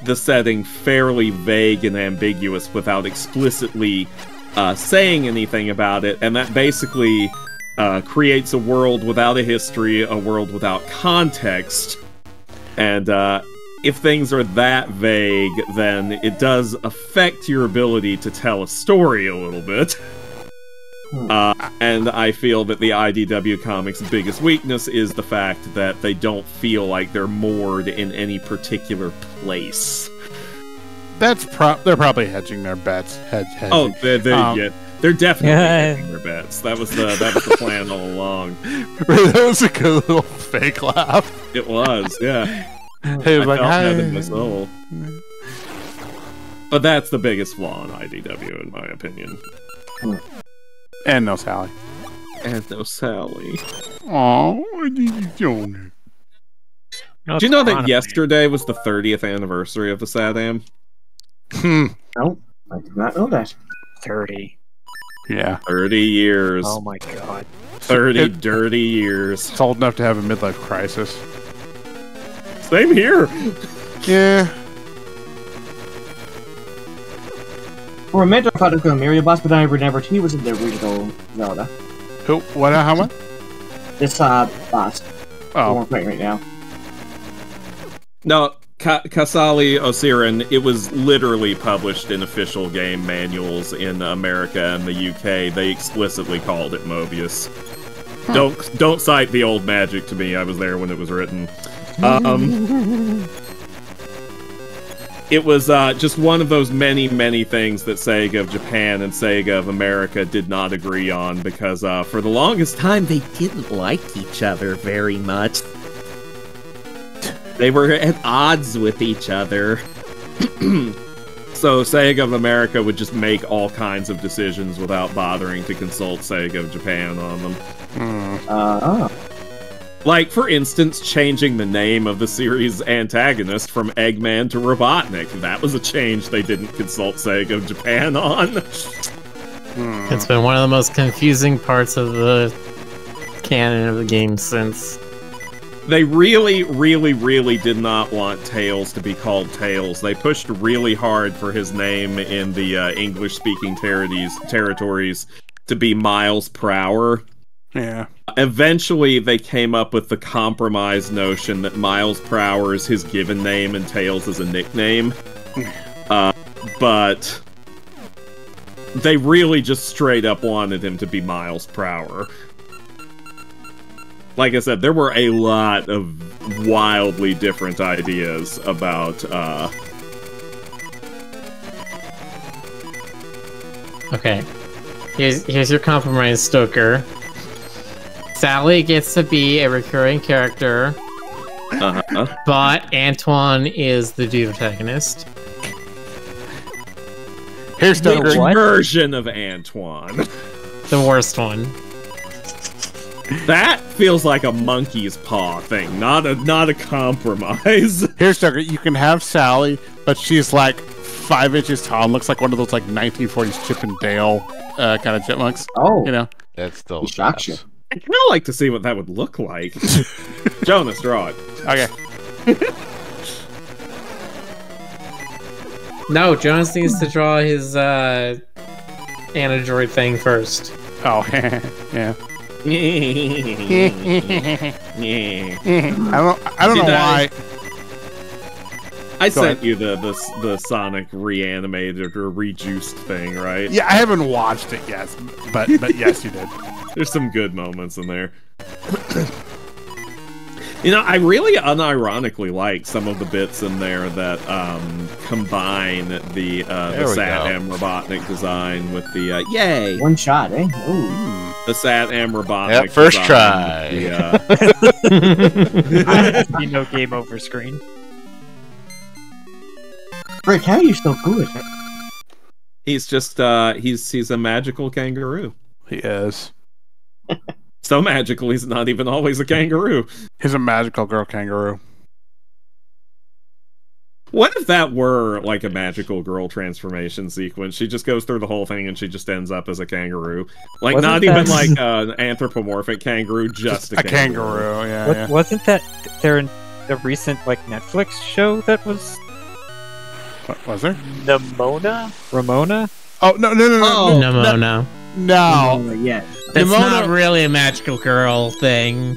the setting fairly vague and ambiguous without explicitly saying anything about it, and that basically creates a world without a history, a world without context, and if things are that vague, then it does affect your ability to tell a story a little bit. And I feel that the IDW comics' biggest weakness is the fact that they don't feel like they're moored in any particular place.
They're probably hedging their bets. Hedging.
Oh, they're definitely hedging their bets. That was the plan all along.
That was a good little fake laugh.
It was, yeah.
He was
I
like,
felt that in
"Hi."
my soul. But that's the biggest flaw in IDW, in my opinion.
And no Sally.
And no Sally.
Oh, I need you doing
Do you know that yesterday was the 30th anniversary of the SADAM?
No, I did not know that.
30.
Yeah.
30 years.
Oh my god.
30 dirty years.
It's old enough to have a midlife crisis.
Same here.
Yeah.
For a minute, I thought it was going to marry the boss, but I remembered he was in the original Zelda.
Who? What? How much?
This boss.
Oh.
We're playing right now.
No, Kasali Osirin, it was literally published in official game manuals in America and the UK. They explicitly called it Mobius. Huh. Don't cite the old magic to me. I was there when it was written. It was just one of those many, many things that Sega of Japan and Sega of America did not agree on because for the longest time they didn't like each other very much. They were at odds with each other. So Sega of America would just make all kinds of decisions without bothering to consult Sega of Japan on them. Like, for instance, changing the name of the series' antagonist from Eggman to Robotnik. That was a change they didn't consult Sega of Japan on.
It's been one of the most confusing parts of the canon of the game since.
They really, really, really did not want Tails to be called Tails. They pushed really hard for his name in the English-speaking territories to be Miles Prower.
Yeah.
Eventually, they came up with the compromise notion that Miles Prower is his given name and Tails is a nickname. But they really just straight up wanted him to be Miles Prower. Like I said, there were a lot of wildly different ideas about,
Okay. Here's your compromise, Stoker. Sally gets to be a recurring character, but Antoine is the dude protagonist.
Here's
the
Stoker.
version of Antoine.
The worst one.
That feels like a monkey's paw thing, not a compromise.
Here's Stoker. You can have Sally, but she's like 5 inches tall and looks like one of those like 1940s Chip and Dale kind of chipmunks.
Oh,
you know,
That's still
shocks you.
I'd kind of like to see what that would look like. Jonas, draw it.
Okay.
No, Jonas needs to draw his Anadroid thing first.
Oh, yeah. I don't know why.
I sent you the Sonic reanimated or rejuiced thing, right?
Yeah, I haven't watched it yet, but yes, you did.
There's some good moments in there. You know, I really unironically like some of the bits in there that combine the SatAM Robotnik design with the yay
one shot, eh? Ooh.
The SatAM Robotnik.
Yep, first try.
You know, game over screen.
Rick, how are you so good?
He's just he's a magical kangaroo.
He is.
So magical, he's not even always a kangaroo.
He's a magical girl kangaroo.
What if that were like a magical girl transformation sequence? She just goes through the whole thing and she just ends up as a kangaroo. Like, not even like an anthropomorphic kangaroo, just a kangaroo.
Yeah,
Wasn't that there in the recent like Netflix show that was...
What was there?
Ramona?
Oh, no.
No.
No.
Yeah.
That's
Nimona-
not really a magical girl thing.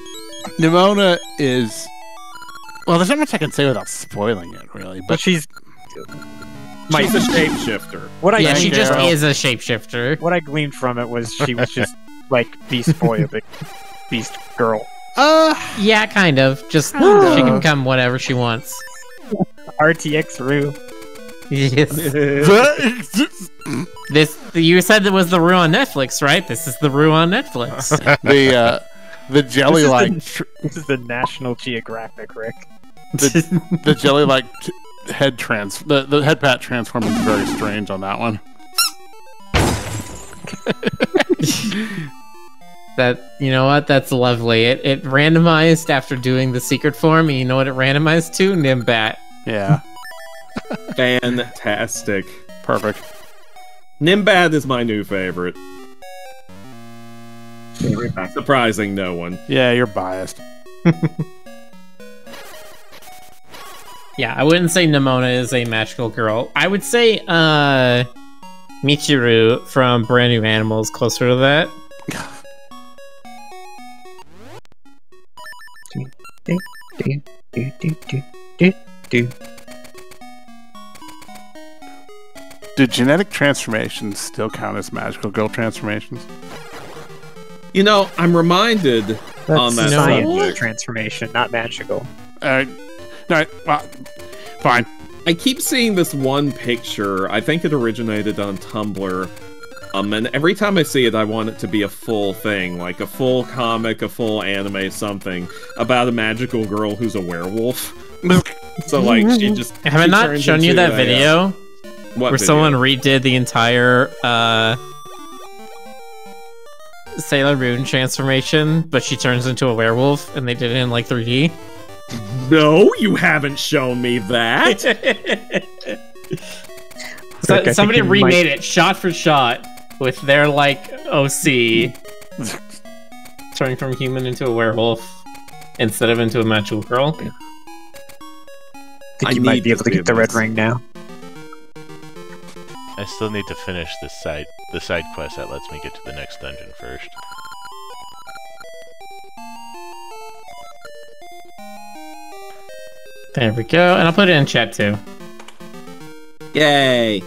Nimona is. Well, there's not much I can say without spoiling it, really.
But
But
she's
She's a shapeshifter.
what I
Yeah, she
gleaned
just
from-
is a shapeshifter.
What I gleaned from it was she was just like Beast Boy, but Beast Girl.
Yeah, kind of. Just she can become whatever she wants.
RTX Roo.
Yes. You said it was the Roo on Netflix, right? This is the Roo on Netflix.
the jelly like
This is the National Geographic, Rick.
the jelly like the head pat transform is very strange on that one.
That, you know what? That's lovely. It randomized after doing the secret form. And you know what it randomized to? Nimbat.
Yeah,
Fantastic.
perfect.
Nimbad is my new favorite.
Right back.
Surprising no one.
Yeah, you're biased.
Yeah, I wouldn't say Nimona is a magical girl. I would say Michiru from Brand New Animals closer to that.
Do genetic transformations still count as magical girl transformations?
You know, I'm reminded
That's
on that
science
subject.
transformation, not magical.
All right, well, fine.
I keep seeing this one picture. I think it originated on Tumblr. And every time I see it, I want it to be a full thing, like a full comic, a full anime, something about a magical girl who's a werewolf. So, like, she just.
Have I
she
not
turns
shown you
into
that
a,
video?
What
Where
video?
someone redid the entire Sailor Moon transformation, but she turns into a werewolf, and they did it in like 3D.
No, you haven't shown me that.
Rick, I
Somebody
think you
remade it shot for shot with their like OC turning from human into a werewolf instead of into a magical girl.
I
I
think you might
need
be able
to
to
see
get the red
this.
ring now.
I still need to finish the side quest that lets me get to the next dungeon first.
There we go, and I'll put it in chat too.
Yay.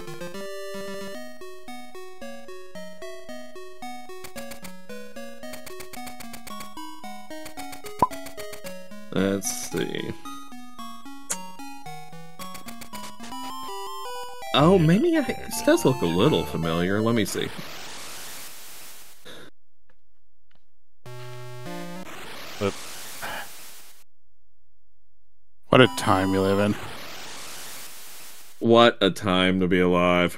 Let's see. Oh, maybe this does look a little familiar. Let me see.
What a time we live in.
What a time to be alive.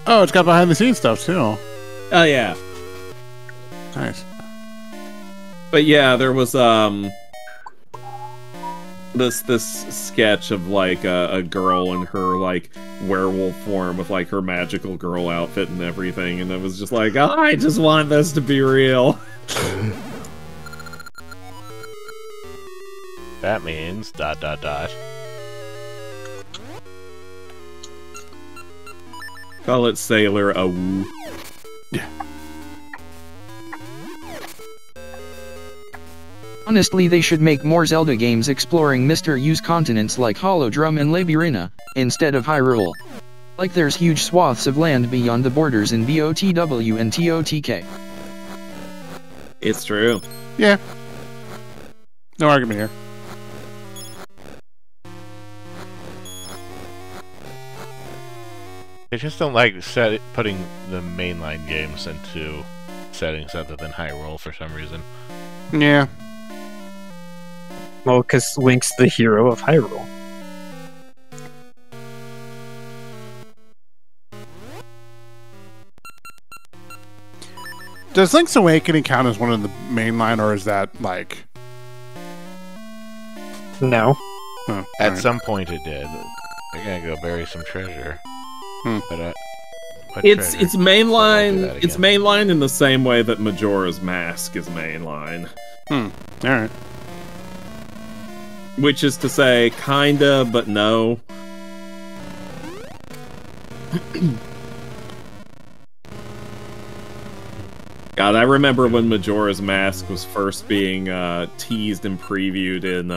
Oh, it's got behind the scenes stuff too.
Oh yeah.
Nice.
But yeah, there was this sketch of like a girl in her like werewolf form with like her magical girl outfit and everything, and it was just like, oh, I just want this to be real.
That means ...
Call it Sailor Awoo.
Honestly, they should make more Zelda games exploring Mr. U's continents like Holodrum and Labyrina, instead of Hyrule. Like there's huge swaths of land beyond the borders in BOTW and TOTK.
It's true.
Yeah. No argument here.
I just don't like putting the mainline games into settings other than Hyrule for some reason.
Yeah.
Well, because Link's the hero of Hyrule.
Does Link's Awakening count as one of the mainline, or is that like?
No.
Oh,
At
alright.
some point it did. I gotta go bury some treasure.
Hmm.
But what
It's
treasure?
it's
I'll do
mainline.
that
It's
again.
mainline in the same way that Majora's Mask is mainline.
All right.
Which is to say, kinda, but no. God, I remember when Majora's Mask was first being teased and previewed in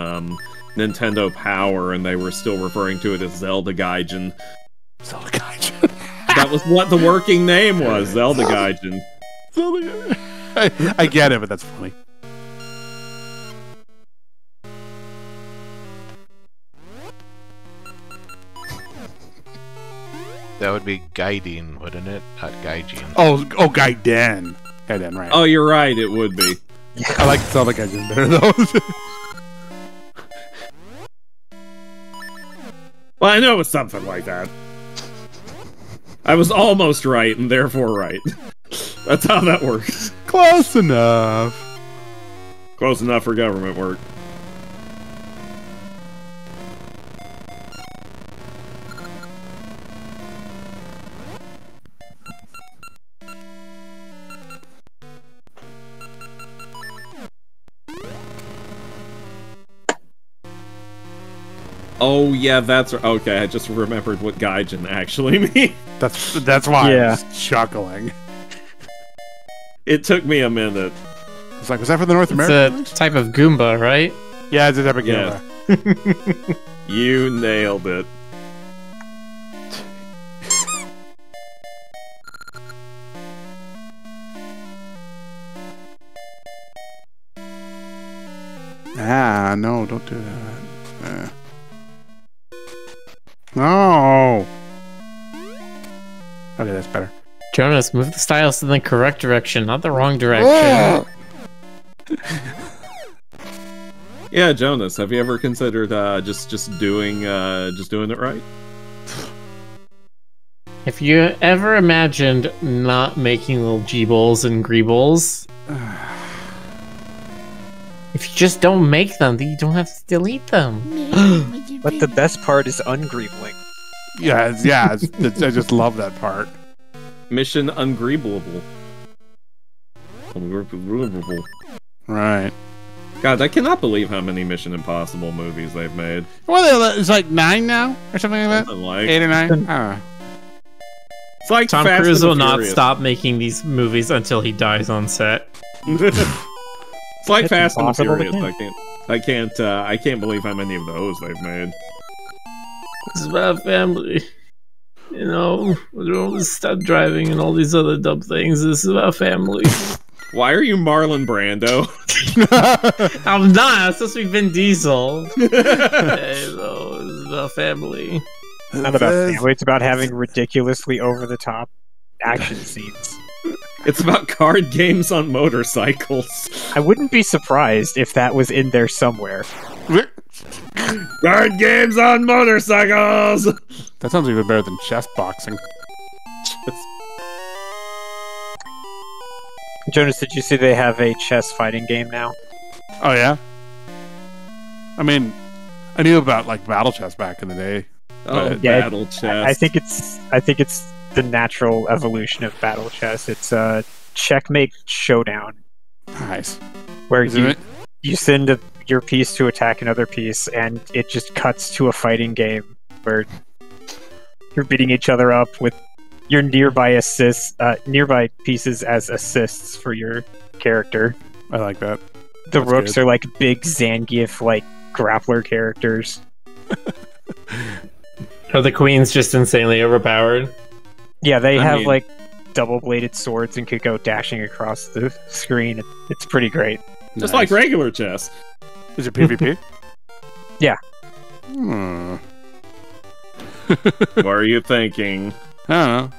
Nintendo Power, and they were still referring to it as Zelda Gaijin.
Zelda Gaijin.
That was what the working name was, Zelda Gaijin.
I get it, but that's funny.
That would be Gaidin, wouldn't it? Not Gaijin.
Oh, Gaiden. Gaiden, right.
Oh, you're right, it would be.
I like Zelda Gaijin better, though.
Well, I know it was something like that. I was almost right, and therefore right. That's how that works.
Close enough.
Close enough for government work. Oh yeah, that's okay. I just remembered what Gaijin actually means.
That's why I was chuckling.
It took me a minute.
It's like, was that for the North
It's
American?
a type of Goomba, right?
Yeah, it's a type of
Yeah.
Goomba.
You nailed it.
Ah, no, don't do that. No. Okay, that's better.
Jonas, move the stylus in the correct direction, not the wrong direction.
Yeah, Jonas, have you ever considered just doing it right?
If you ever imagined not making little G-Bowls and Greebles, if you just don't make them, then you don't have to delete them.
But the best part is ungreebling.
I just love that part.
Mission Ungreeable. Ungreeable.
Right.
God, I cannot believe how many Mission Impossible movies they've made.
Well, it's like 9 now, or something like that.
Something like
8 or 9. I don't know.
It's like
Tom
Fast
Cruise
and
will
the
not
Furious.
stop making these movies until he dies on set.
It's like
It's
Fast and the
impossible to
Furious. I can't believe how many of those they've made.
This is about family. You know, we don't stop driving and all these other dumb things. This is about family.
Why are you Marlon Brando?
I'm not. It's supposed to be Vin Diesel. Hey, no, this is about family.
It's not about family, it's about having ridiculously over-the-top action scenes.
It's about card games on motorcycles.
I wouldn't be surprised if that was in there somewhere.
Card games on motorcycles!
That sounds even better than chess boxing.
Jonas, did you see they have a chess fighting game now?
Oh yeah. I mean, I knew about like battle chess back in the day.
Oh,
Yeah,
battle chess.
I think it's the natural evolution of battle chess. It's a checkmate showdown
Nice.
where
Isn't it?
you send your piece to attack another piece, and it just cuts to a fighting game where you're beating each other up with your nearby pieces as assists for your character.
I like that.
The
That's
rooks
good.
are like big Zangief like grappler characters.
Are the queens just insanely overpowered?
Yeah, they
I
have
mean-
like double-bladed swords and could go dashing across the screen. It's pretty great.
Just like regular chess.
Is it PvP?
Yeah.
Hmm.
What are you thinking?
I don't know.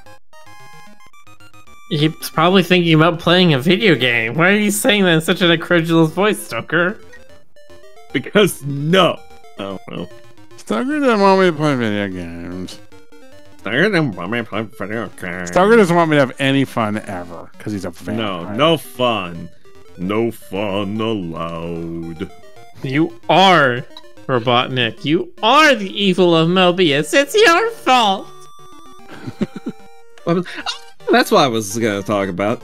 He's probably thinking about playing a video game. Why are you saying that in such an incredulous voice, Stoker?
Because no. Oh, well.
Stalker doesn't want me to play video games.
No,
Stalker doesn't want me to have any fun ever because he's a vampire.
no fun. No fun allowed.
You are Robotnik. You are the evil of Mobius. It's your fault.
That's what I was gonna talk about.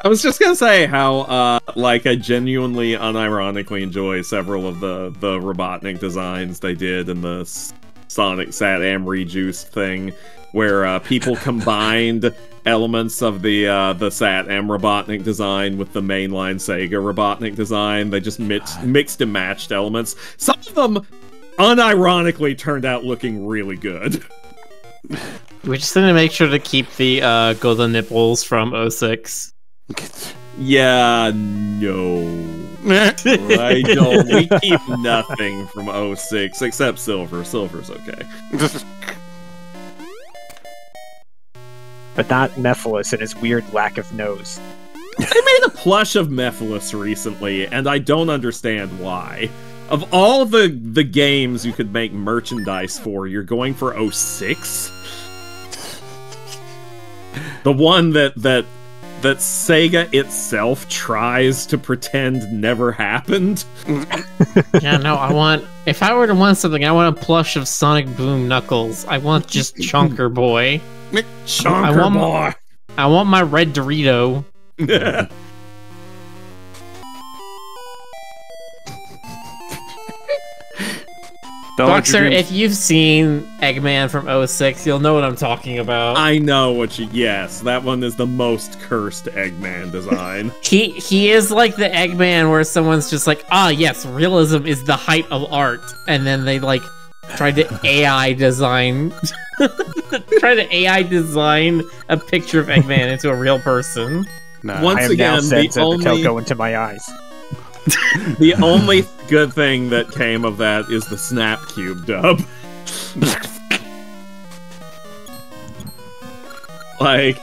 I was just gonna say how, like, I genuinely, unironically enjoy several of the Robotnik designs they did in the Sonic Sat-Am Rejuiced thing, where people combined elements of the Sat-Am Robotnik design with the mainline Sega Robotnik design. They just mixed and matched elements. Some of them, unironically, turned out looking really good.
We just need to make sure to keep the golden nipples from 06.
Yeah, no. I don't. We keep nothing from 06 except Silver. Silver's okay.
But not Mephiles and his weird lack of nose.
They made a plush of Mephiles recently, and I don't understand why. Of all the games you could make merchandise for, you're going for 06? The one that Sega itself tries to pretend never happened.
Yeah, no, if I were to want something, I want a plush of Sonic Boom Knuckles. I want just Chunker Boy.
Chunker Boy!
I want my red Dorito. Boxer, if you've seen Eggman from 06, you'll know what I'm talking about.
I know what you... Yes, that one is the most cursed Eggman design.
He is like the Eggman where someone's just like, yes, realism is the height of art. And then they, like, tried to AI design... try to AI design a picture of Eggman into a real person.
No.
Once
I am
again,
now censored the tail go into my eyes.
The only good thing that came of that is the Snap Cube dub. Like,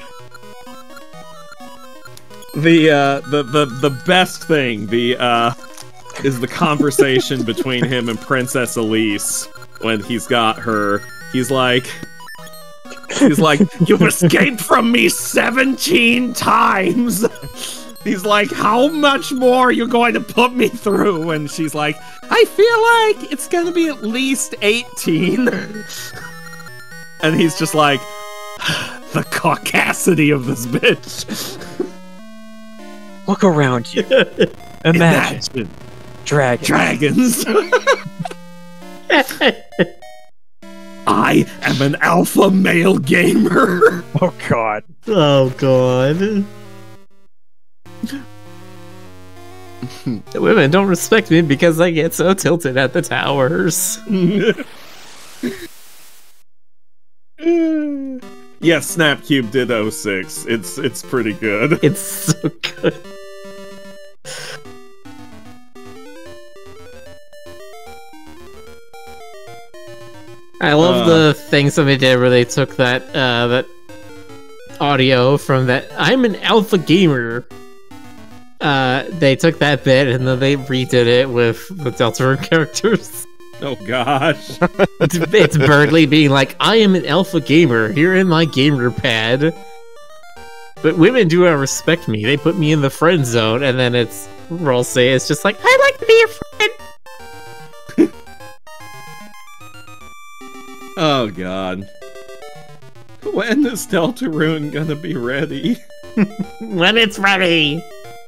the best thing is the conversation between him and Princess Elise when he's got her. He's like, you've escaped from me 17 times. He's like, how much more are you going to put me through? And she's like, I feel like it's gonna be at least 18. And he's just like, the caucasity of this bitch.
Look around you. Imagine.
Dragons. I am an alpha male gamer.
Oh god.
Oh god. The women don't respect me because I get so tilted at the towers.
Yeah, Snapcube did 06. It's pretty good.
It's so good. I love the thing somebody did where they took that that audio from that I'm an alpha gamer. They took that bit and then they redid it with the Deltarune characters.
Oh gosh.
It's Birdly being like, I am an alpha gamer, here in my gamer pad. But women do not respect me, they put me in the friend zone, and then it's Rolsey, it's just like, I'd like to be a friend.
Oh god. When is Deltarune gonna be ready?
When it's ready!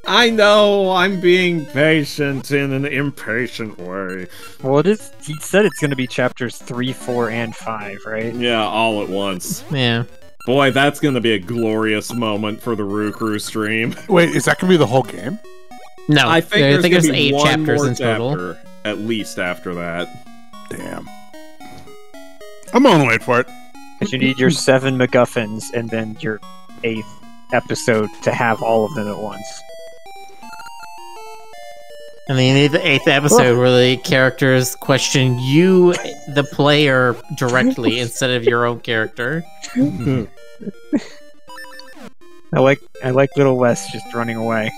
I know, I'm being patient in an impatient way.
Well, he said it's going to be chapters 3, 4, and 5, right?
Yeah, all at once.
Yeah.
Boy, that's going to be a glorious moment for the Crew stream.
Wait, is that going to be the whole game?
No,
I think
there's
gonna be
8
one
chapters
more
in total.
chapter, at least after that.
Damn. I'm gonna wait for it.
Because you need your 7 MacGuffins and then your 8th episode to have all of them at once.
And then you need the 8th episode where the characters question you, the player, directly instead of your own character.
I like little Wes just running away.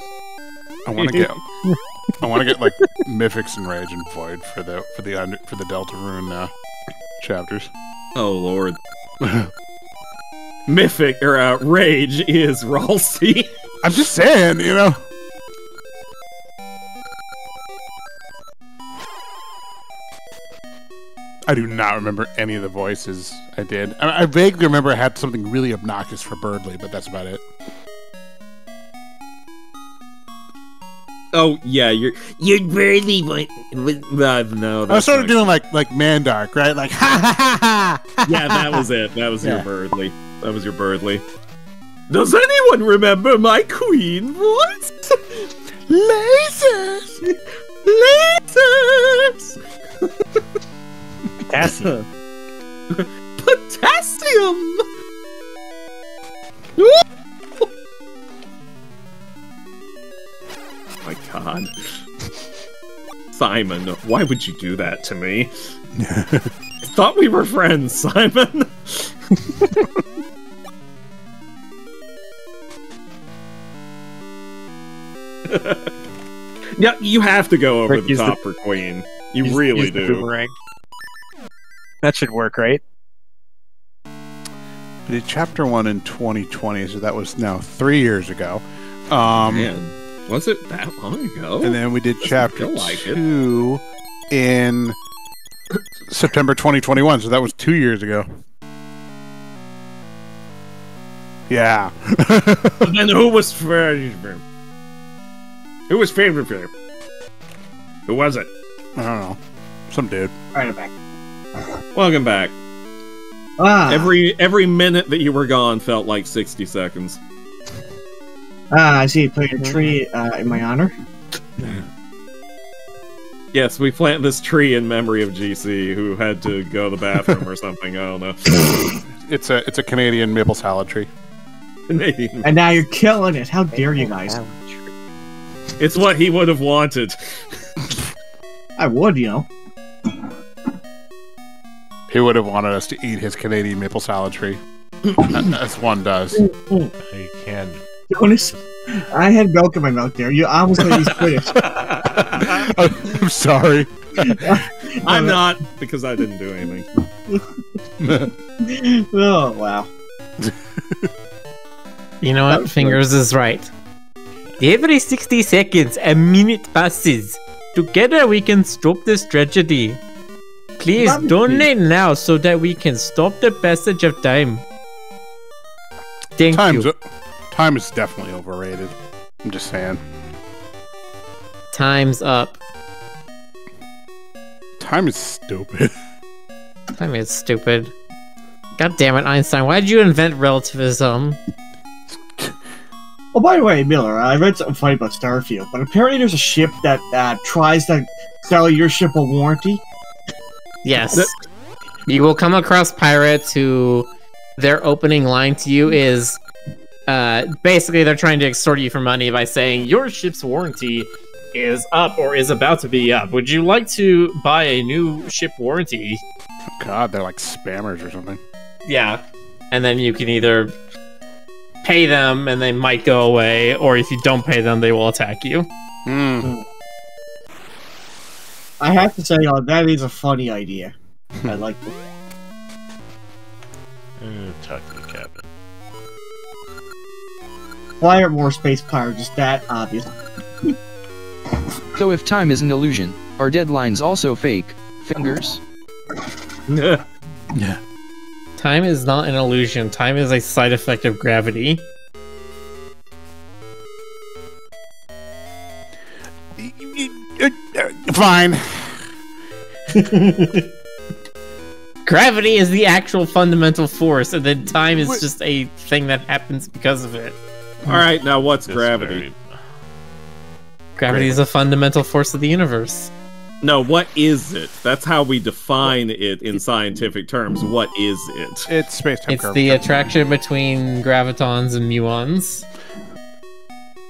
I want to get like Mythix and Rage and Void for the Deltarune chapters.
Oh lord. Mythic or Rage is Ralsei.
I'm just saying, you know. I do not remember any of the voices I did. I vaguely remember I had something really obnoxious for Birdly, but that's about it.
Oh yeah, you're barely no.
I was sort of doing like Mandark, right? Like ha ha ha ha.
Yeah, that was it. That was your Birdly. That was your Birdly. Does anyone remember my queen voice? Lasers! Lasers!
Potassium.
Potassium! My God. Simon, why would you do that to me? I thought we were friends, Simon. Yeah, you have to go over the top for Queen. You really
use
do.
The boomerang. That should work, right?
We did chapter 1 in 2020, so that was now 3 years ago.
Man, was it that long ago?
And then we did chapter
like
2 in September 2021, so that was 2 years ago. Yeah.
And then who was favorite? Who was favorite for you? Who was it?
I don't know. Some dude.
Alright, I'm back.
Welcome back.
Ah,
Every minute that you were gone felt like 60 seconds.
I see you put a tree in my honor.
Yes, we plant this tree in memory of GC, who had to go to the bathroom or something. I don't know.
It's a Canadian maple salad tree.
Canadian.
And now you're killing it. How dare you guys?
It's what he would have wanted.
I would, you know.
He would have wanted us to eat his Canadian maple salad tree. As one does.
You can.
Jonas, I had milk in my mouth there. You almost made me spit it.
I'm sorry.
I'm not, because I didn't do anything.
Oh, wow.
You know what? Fingers is right. Every 60 seconds, a minute passes. Together we can stop this tragedy. Please donate now so that we can stop the passage of time. Thank you.
Time is definitely overrated. I'm just saying.
Time's up.
Time is stupid.
Time is stupid. God damn it, Einstein. Why did you invent relativism?
Oh, by the way, Miller, I read something funny about Starfield, but apparently there's a ship that tries to sell your ship a warranty.
Yes. You will come across pirates who their opening line to you is basically they're trying to extort you for money by saying your ship's warranty is up or is about to be up. Would you like to buy a new ship warranty?
God, they're like spammers or something.
Yeah. And then you can either pay them and they might go away, or if you don't pay them, they will attack you.
I have to say, that is a funny idea. I like it.
Talk to the captain.
Why are more space pirates just that obvious?
So if time is an illusion, are deadlines also fake? Fingers?
Yeah.
Time is not an illusion. Time is a side effect of gravity.
Fine.
Gravity is the actual fundamental force, and then time is just a thing that happens because of it.
Alright, now what's gravity?
Gravity is a fundamental force of the universe.
No, what is it? That's how we define it in scientific terms. What is it?
It's space-time
It's the attraction between gravitons and muons.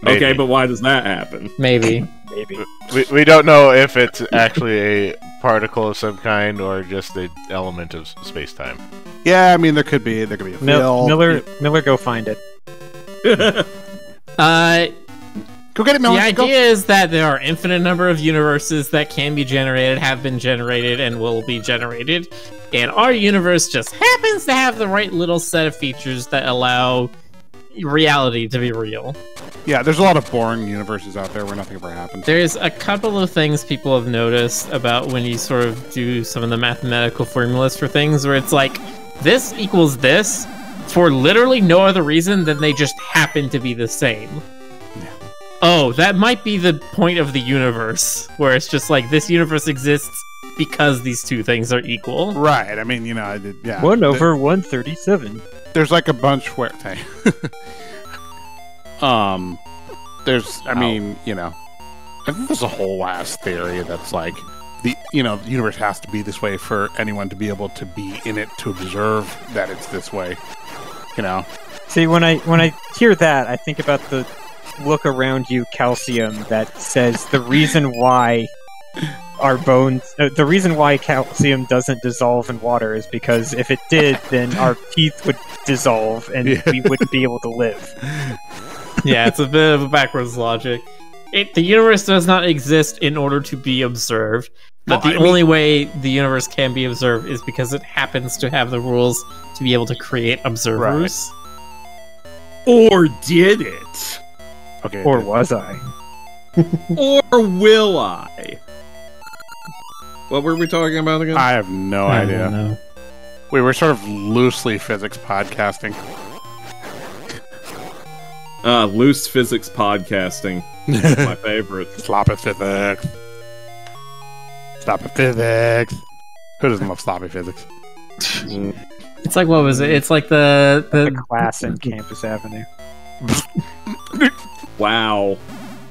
Okay,
Maybe.
but why does that happen?
Maybe.
We don't know if it's actually a particle of some kind or just an element of space-time.
Yeah, I mean there could be a field.
Miller, go find it.
Go get it, Miller.
The idea is that there are infinite number of universes that can be generated, have been generated, and will be generated. And our universe just happens to have the right little set of features that allow reality to be real.
Yeah, there's a lot of boring universes out there where nothing ever happens.
There's a couple of things people have noticed about when you sort of do some of the mathematical formulas for things, where it's like, this equals this for literally no other reason than they just happen to be the same. oh, that might be the point of the universe, where it's just like this universe exists because these two things are equal.
Right. I mean, yeah.
1 over 137.
There's like a bunch where there's I mean, I think there's a whole ass theory that's like the universe has to be this way for anyone to be able to be in it to observe that it's this way.
See, when I hear that, I think about the look around you calcium that says the reason why our bones, the reason why calcium doesn't dissolve in water is because if it did, then our teeth would dissolve and we wouldn't be able to live.
Yeah, it's a bit of a backwards logic. The universe does not exist in order to be observed, but the only way the universe can be observed is because it happens to have the rules to be able to create observers.
Right. Or did it?
Okay.
Or was I?
Or will I? What were we talking about again?
I have no
I
idea.
don't know.
We were sort of loosely physics podcasting.
Loose physics podcasting. That's my favorite.
Sloppy physics. Sloppy physics. Who doesn't love sloppy physics?
It's like, what was it? It's like the
The class in Campus Avenue.
Wow.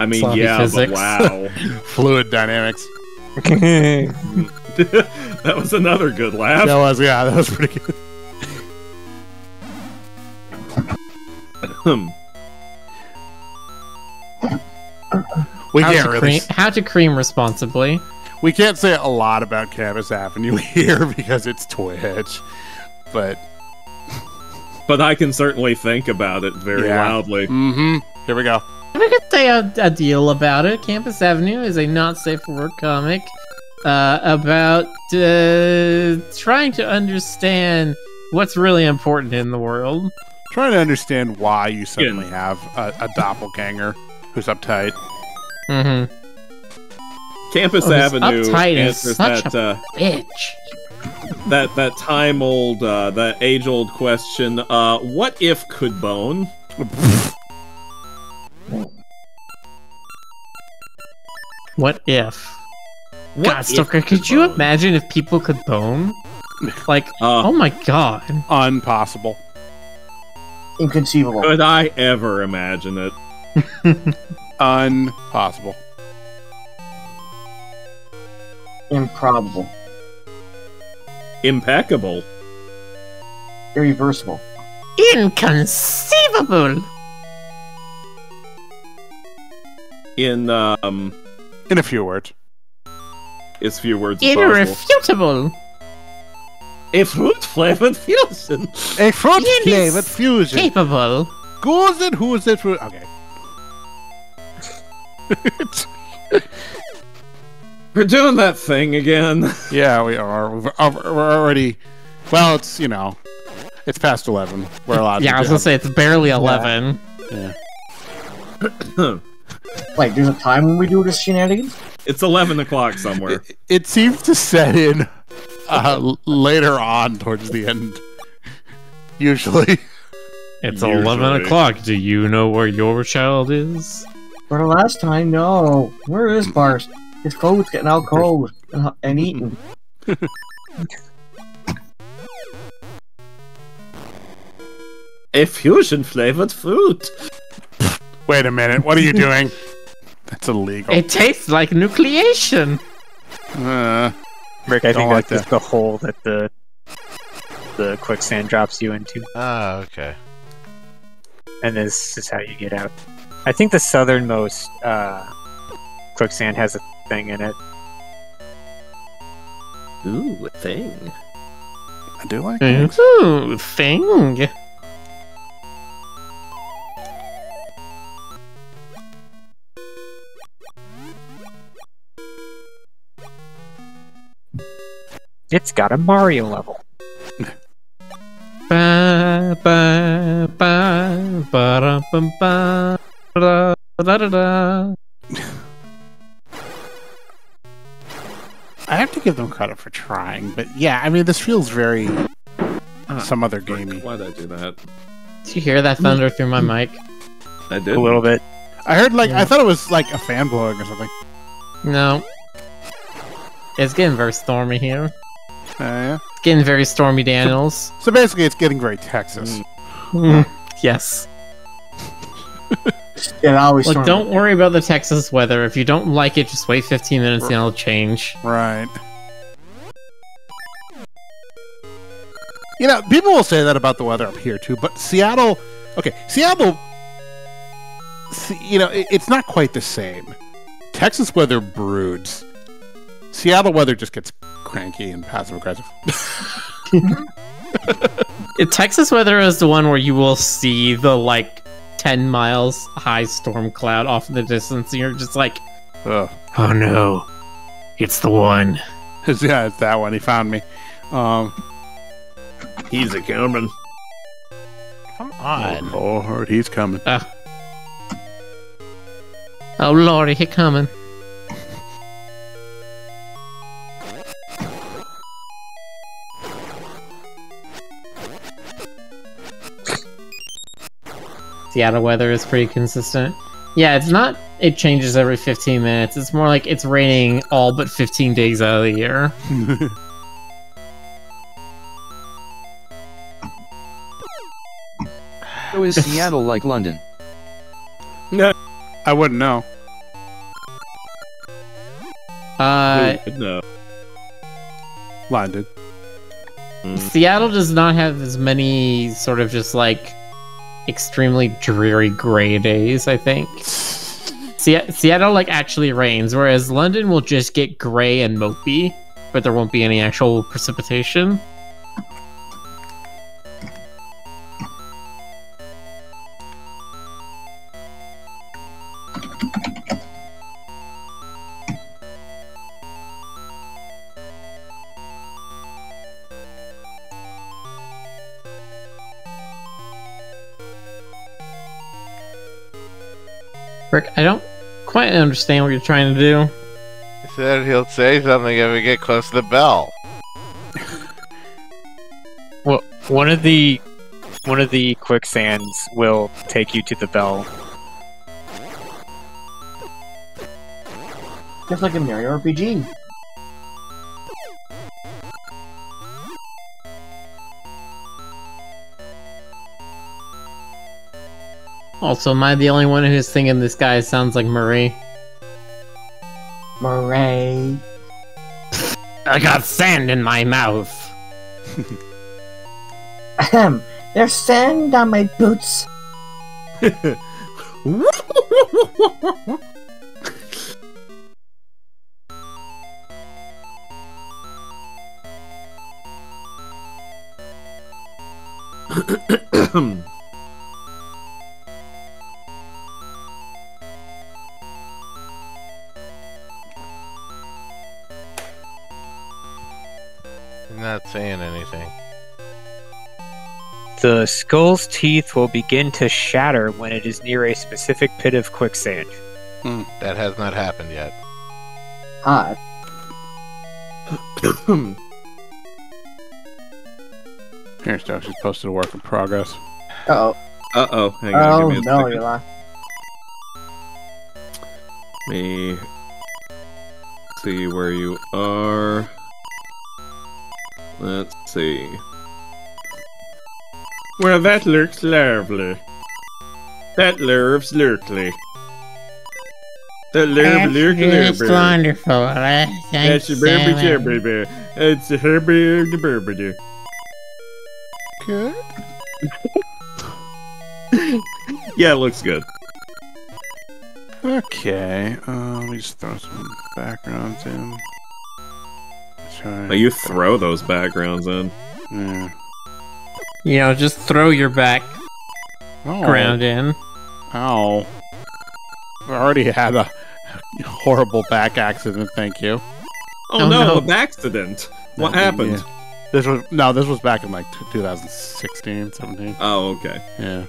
I mean,
Sloppy
yeah,
physics.
but wow.
Fluid dynamics.
That was another good laugh.
That was pretty good. We can't really.
how to cream responsibly.
We can't say a lot about Campus Avenue here because it's Twitch, but
I can certainly think about it very loudly.
Mm-hmm. Here we go.
We could say a deal about it. Campus Avenue is a not safe for work comic about trying to understand what's really important in the world.
Trying to understand why you suddenly have a doppelganger who's uptight.
Mm-hmm.
Campus Avenue
uptight is
answers
such
that
a bitch.
that time old, that age old question. What if could bone?
What if?
What
God,
if
Stoker, could you
bone?
imagine if people could bone? Like, oh my god.
Impossible.
Inconceivable.
Could I ever imagine it?
Impossible.
Improbable.
Impeccable.
Irreversible.
Inconceivable!
In
a few words.
as few words as possible.
Irrefutable!
A fruit flavored fusion.
A fruit flavored fusion.
Capable!
Goes and who's it fruit? Okay.
We're doing that thing again.
Yeah, we are. We're already. Well, it's it's past 11. We're allowed.
Yeah, I was gonna say it's barely 11.
Yeah.
Wait, there's a time when we do this shenanigans?
It's 11 o'clock somewhere.
It seems to set in later on towards the end. Usually.
It's
Usually.
11 o'clock. Do you know where your child is?
For the last time, no. Where is Bart? His food's getting all cold and eaten.
A fusion flavored fruit.
Wait a minute. What are you doing? That's illegal.
It tastes like nucleation!
Rick, I think
like
that's just the hole that the quicksand drops you into,
Ah, okay.
and this is how you get out. I think the southernmost quicksand has a thing in it.
Ooh, a thing.
I do like it.
Ooh, thing!
It's got a Mario level.
Ba ba ba ba da ba ba da da da da.
I have to give them credit for trying, but yeah, I mean, this feels very some other gamey.
Why'd I do that?
Did you hear that thunder through my mic?
I did.
A little bit.
I heard I thought it was like a fan blowing or something.
No. It's getting very stormy here.
Yeah.
It's getting very stormy, Daniels.
So basically, it's getting very Texas.
Yes.
It always
Look,
storms.
don't worry about the Texas weather. If you don't like it, just wait 15 minutes and it'll change.
Right. You know, people will say that about the weather up here too, but Seattle, you know, it's not quite the same. Texas weather broods. Seattle weather just gets cranky and passive aggressive.
Texas weather is the one where you will see the 10 miles high storm cloud off in the distance, and you're just like,
Ugh.
oh no, it's the one.
Yeah, it's that one. He found me.
He's a coming.
Come on.
Oh, Lord, he's coming.
Oh lordy, he coming. Seattle weather is pretty consistent. Yeah, it's not. It changes every 15 minutes. It's more like it's raining all but 15 days out of the year.
So is Seattle like London?
No, I wouldn't know.
No.
London.
Seattle does not have as many sort of just extremely dreary gray days, I think. Seattle actually rains, whereas London will just get gray and mopey, but there won't be any actual precipitation. Rick, I don't quite understand what you're trying to do.
He said he'll say something if we get close to the bell.
Well, one of the quicksands will take you to the bell.
Just like a Mario RPG.
Also, am I the only one who's thinking this guy sounds like Murray?
Murray.
I got sand in my mouth.
Ahem. There's sand on my boots.
I'm not saying anything.
The skull's teeth will begin to shatter when it is near a specific pit of quicksand.
That has not happened yet.
Hot.
Here, stuff. She's posted a work in progress.
Uh-oh.
Uh-oh. Hang on,
Oh,
give me a
no,
second.
you lost.
Let me see where you are. Let's see. Well, that looks lovely. That looks lovely. That looks lovely.
wonderful.
That's a baby. It's a Herbie the Burbity.
Good.
Yeah, it looks good.
Okay. Let me just throw some backgrounds in.
Now you throw those backgrounds in.
Yeah.
Just throw your background in.
Ow. I already had a horrible back accident, thank you.
Oh,
Oh,
no,
no.
an accident. What happened?
Yeah. This was back in 2016, 17.
Oh, okay.
Yeah.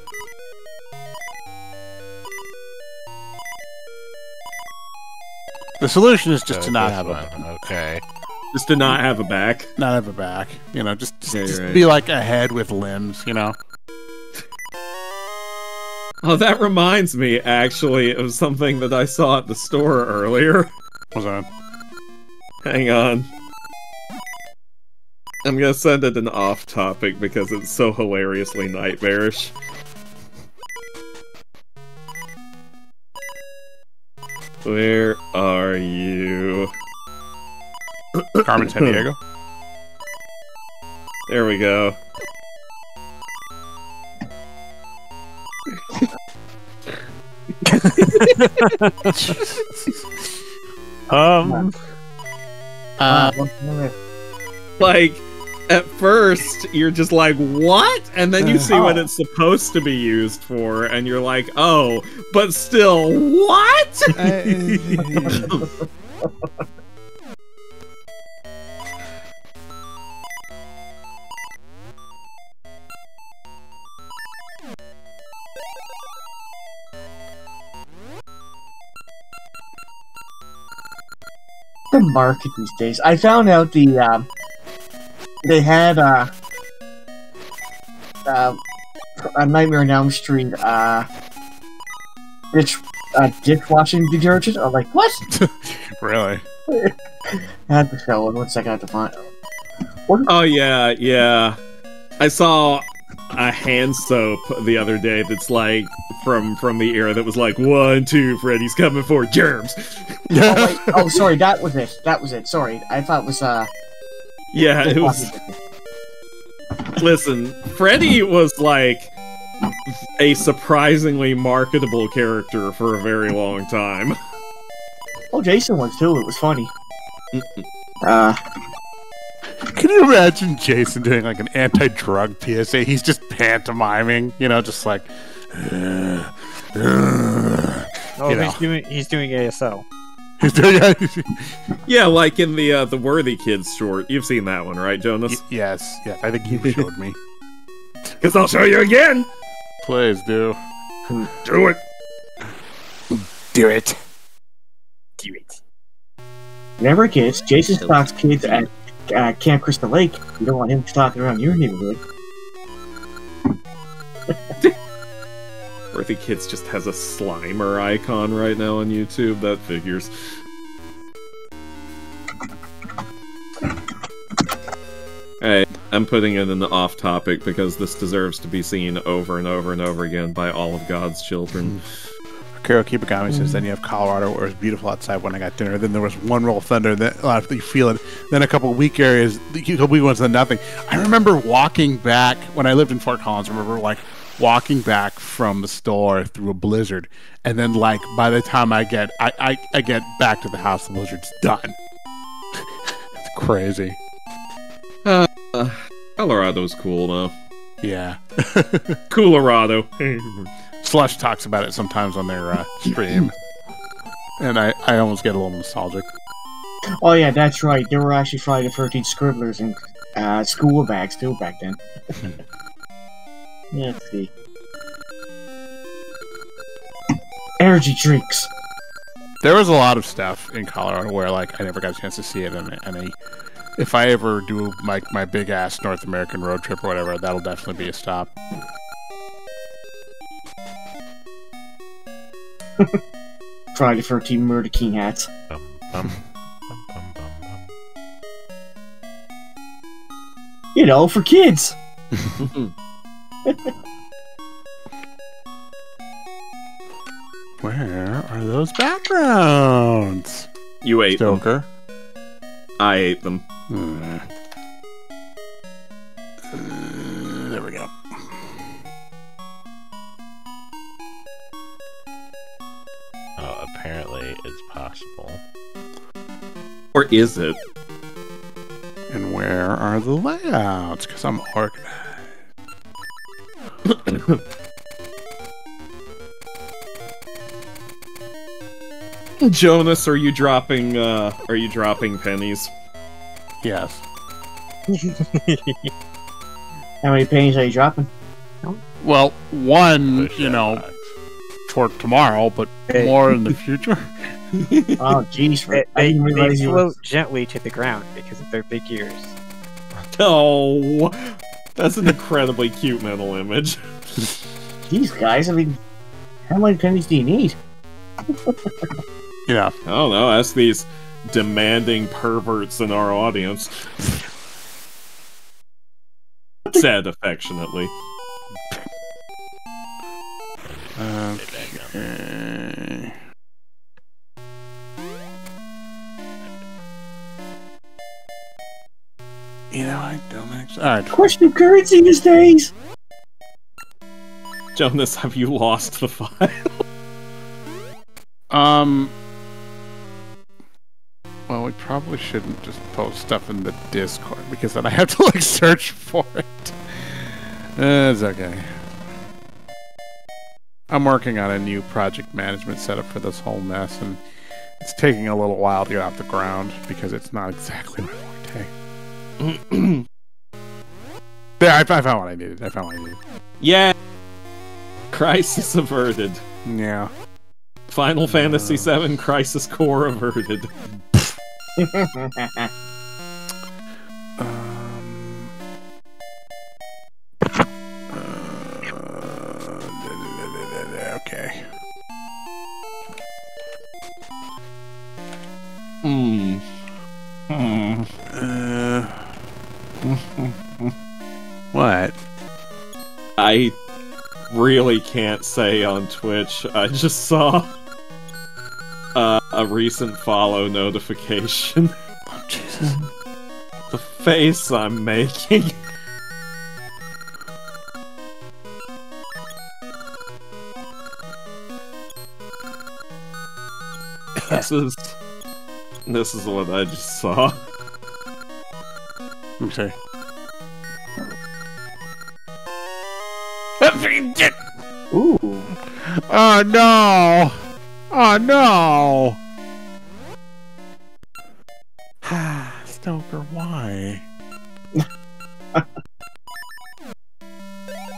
The solution is just
So
to not
this
have
one, okay.
Just to not have a back.
not have a back. Just
Yeah, you're right.
be like a head with limbs.
Oh, that reminds me, actually, of something that I saw at the store earlier.
What's that?
Hang on. I'm gonna send it an off-topic because it's so hilariously nightmarish. Where are you?
Carmen Sandiego.
There we go. Like, at first, you're just like, what? And then you see what it's supposed to be used for, and you're like, oh, but still, what?
The market these days. I found out they had a Nightmare on Elm Street dishwashing detergent. I'm like, what?
Really?
I had to show it. 1 second, I have to find.
Oh yeah, yeah. I saw a hand soap the other day that's like from the era that was like 1, 2, Freddy's coming for germs.
Oh, wait. Oh, sorry, that was it. That was it. Sorry, I thought it was
Yeah, it was. Listen, Freddy was like a surprisingly marketable character for a very long time.
Oh, Jason was too. It was funny.
Can you imagine Jason doing like an anti-drug PSA? He's just pantomiming, you know, just like.
He's doing ASL.
He's doing.
Yeah, like in the Worthy Kids short. You've seen that one, right, Jonas?
Yes. I think you showed me.
Because I'll show you again.
Please do.
Do it.
Do it.
Do it.
Whenever kids, Jason stalks kids at Camp Crystal Lake. You don't want him stalking around your neighborhood.
Worthy Kids just has a Slimer icon right now on YouTube. That figures. Hey, I'm putting it in the off-topic because this deserves to be seen over and over and over again by all of God's children.
Kiro Kibagami says, then you have Colorado where it was beautiful outside when I got dinner. Then there was one roll of thunder, then you feel it. Then a couple of weak areas, a couple weak ones, then nothing. I remember walking back, when I lived in Fort Collins, I remember like walking back from the store through a blizzard. And then like by the time I get back to the house, the blizzard's done. It's crazy.
Colorado's cool though.
Yeah.
Colorado.
Slush talks about it sometimes on their stream, and I almost get a little nostalgic.
Oh yeah, that's right. There were actually Friday the 13th scribblers in school bags too back then. Yeah, let's see. Energy drinks.
There was a lot of stuff in Colorado where like I never got a chance to see it, and if I ever do my big ass North American road trip or whatever, that'll definitely be a stop.
Friday the 13th Murder King hats. You know, for kids.
Where are those backgrounds?
You ate
Stoker.
them. I ate them.
There we go.
Oh, apparently it's possible.
Or is it?
And where are the layouts? Because I'm organized.
Jonas, are you dropping pennies?
Yes.
How many pennies are you dropping?
Well, one, for tomorrow, but more in the future.
Oh, jeez.
They float gently to the ground because of their big ears.
Oh, that's an incredibly cute mental image.
These guys, I mean, How many pennies do you need?
Yeah.
I don't know. Ask these demanding perverts in our audience. Said affectionately.
Okay. You know, I don't actually. Alright.
Question currency these days.
Jonas, have you lost the file?
Well, we probably shouldn't just post stuff in the Discord because then I have to like search for it. It's okay. I'm working on a new project management setup for this whole mess, and it's taking a little while to get off the ground because it's not exactly my forte. There, I found what I needed.
Yeah. Crisis averted.
Yeah.
Final Fantasy VII Crisis Core averted.
Okay. What?
I really can't say on Twitch. I just saw a recent follow notification.
Oh, Jesus.
The face I'm making. This is what I just saw.
Let me see.
Ooh.
Oh no! Oh no! Stoker, why?
Not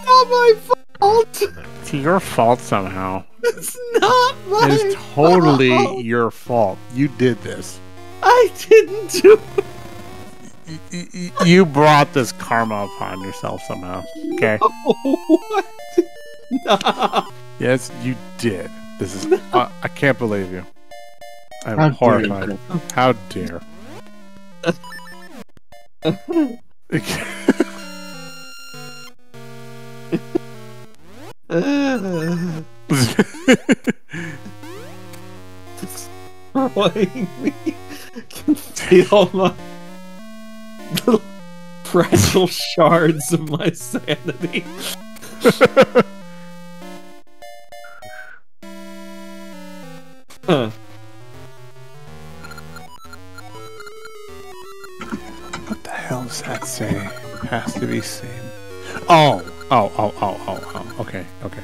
my fault!
It's your fault somehow.
It's not my
It is totally your fault. You did this.
I didn't do it.
You brought this karma upon yourself somehow. Okay?
What? No.
Yes, you did. This is. I can't believe you. I'm
How dare
horrified.
you.
How dare.
Destroying me. Can feel my little fragile shards of my sanity. Huh.
What the hell does that say? Has to be same. Oh. Okay. Okay.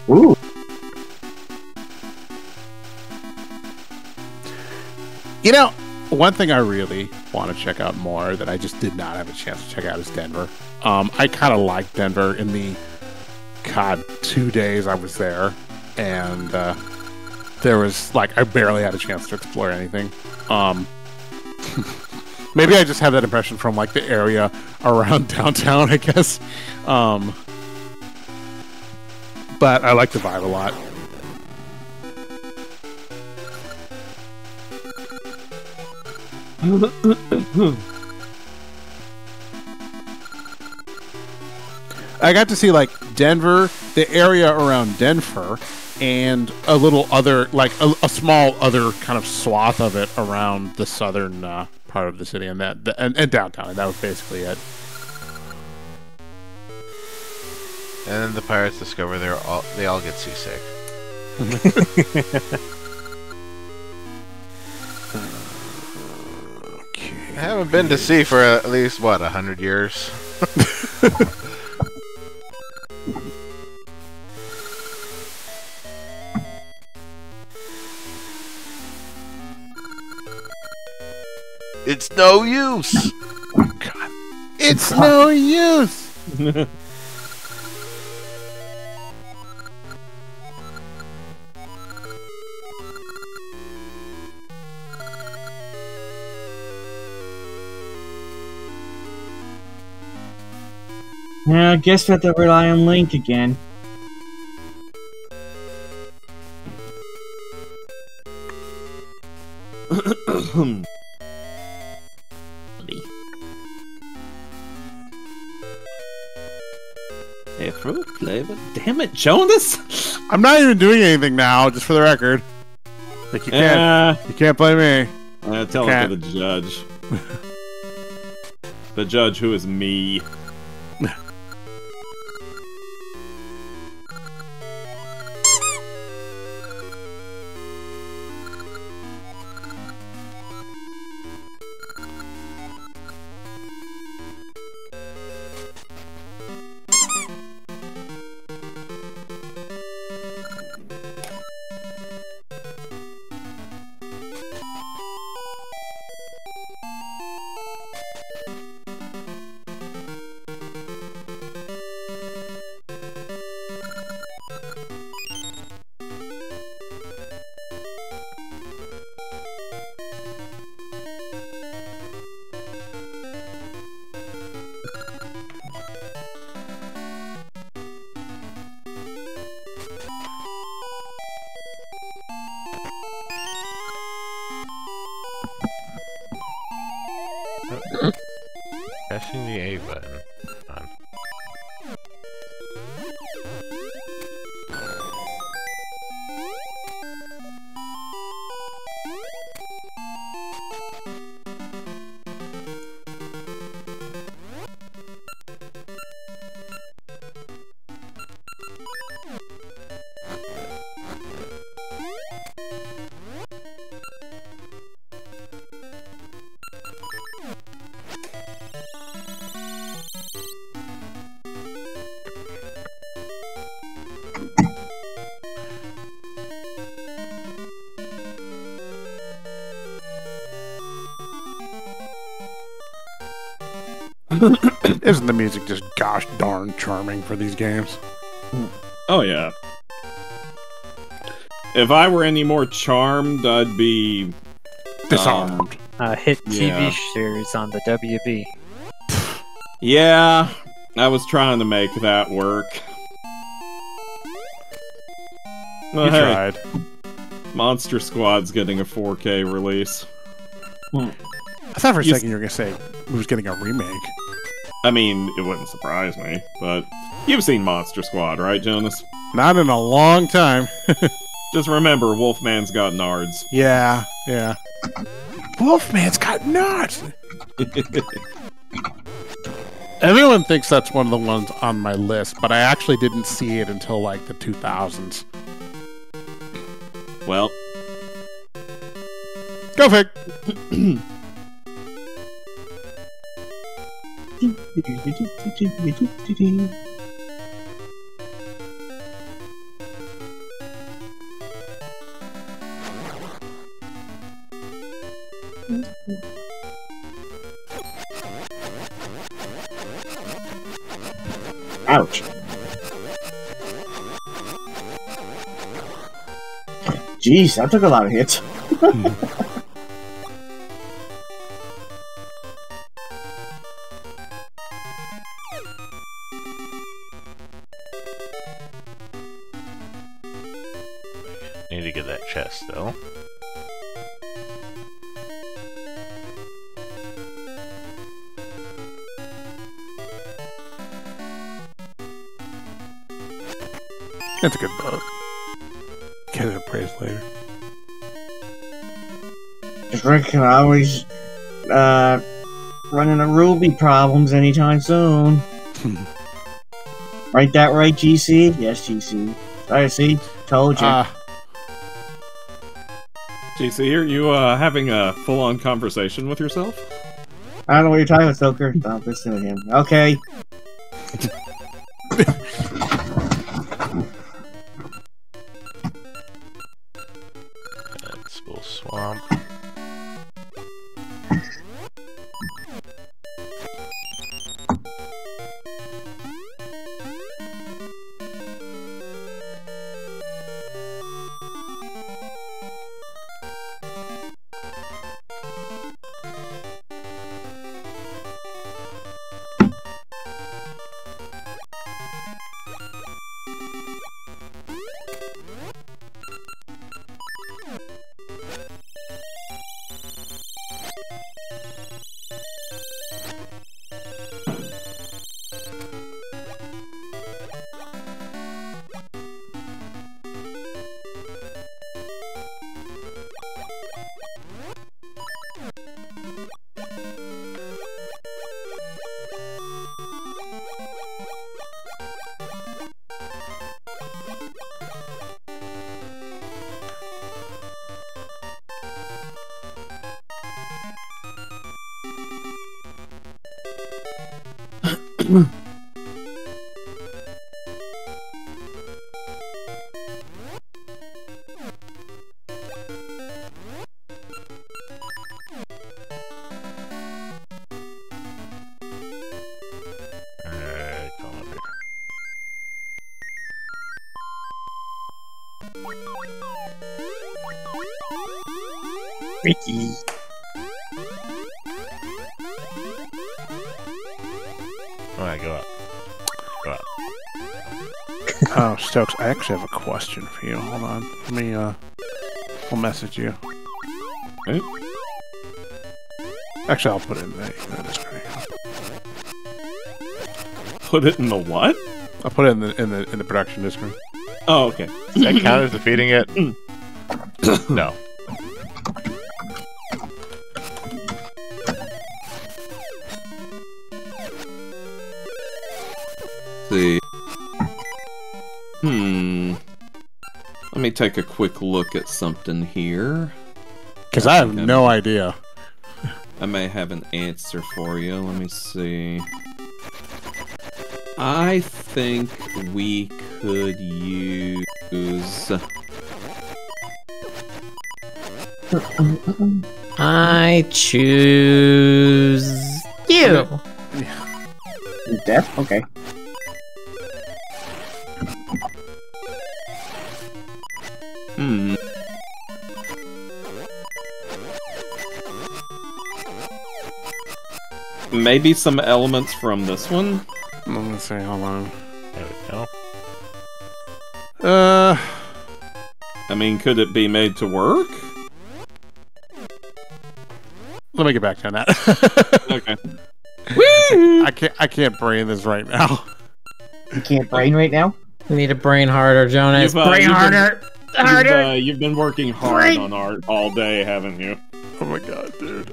Ooh.
You know, one thing I really want to check out more that I just did not have a chance to check out is Denver. I kind of liked Denver in the 2 days I was there, and there was like I barely had a chance to explore anything. Maybe I just have that impression from like the area around downtown, I guess. But I like the vibe a lot. I got to see like Denver, the area around Denver, and a little other, like a small other kind of swath of it around the southern part of the city, and and downtown. And that was basically it.
And then the pirates discover they all get seasick. I haven't been to sea for at least, what, 100 years? It's no use.
God. It's no use.
Yeah, I guess we have to rely on Link again.
Hey, fruit flavor. Damn it, Jonas!
I'm not even doing anything now, just for the record. Like you can't blame me.
Tell it to the judge. The judge who is me.
Pressing the A button. On.
Isn't the music just gosh darn charming for these games?
Oh, yeah. If I were any more charmed, I'd be...
Disarmed.
Hit
Yeah.
TV series on the WB.
Yeah, I was trying to make that work. Well,
You
hey,
tried.
Monster Squad's getting a 4K release.
I thought for a
You
second you were going to say it was getting a remake.
I mean, it wouldn't surprise me, but you've seen Monster Squad, right, Jonas?
Not in a long time.
Just remember, Wolfman's got nards.
Yeah. Wolfman's got nuts! Everyone thinks that's one of the ones on my list, but I actually didn't see it until like the 2000s.
Well,
Go fig!
Ouch. Jeez, that took a lot of hits.
Need to get that chest though.
That's a good book. Get it appraised later.
Just reckon I always running into Ruby problems anytime soon. Right, that right, GC? Yes, GC. I see. Told you.
GC, are you having a full-on conversation with yourself?
I don't know what you're talking about, Stoker. Stop listening to him. Okay.
That's Bull Swamp. Alright, come up here.
Ricky.
Alright, go up. Go up.
Oh, Stokes, I actually have a question for you. Hold on. Let me, I'll message you.
Okay.
Actually, I'll put it in the Discord.
Put it in the what?
I'll put it in the production Discord.
Oh, okay.
Does that count as defeating it? No.
See. Let me take a quick look at something here.
Because I have no idea.
I may have an answer for you. Let me see. I think we could use...
I choose you.
Death? Okay.
Maybe some elements from this one?
Let me see, hold on.
There we go.
I mean, could it be made to work?
Let me get back to that.
Okay.
I can't brain this right now.
You can't brain right now?
We need to brain harder, Jonas. Brain harder. Harder.
You've been working hard on art all day, haven't you?
Oh my god, dude.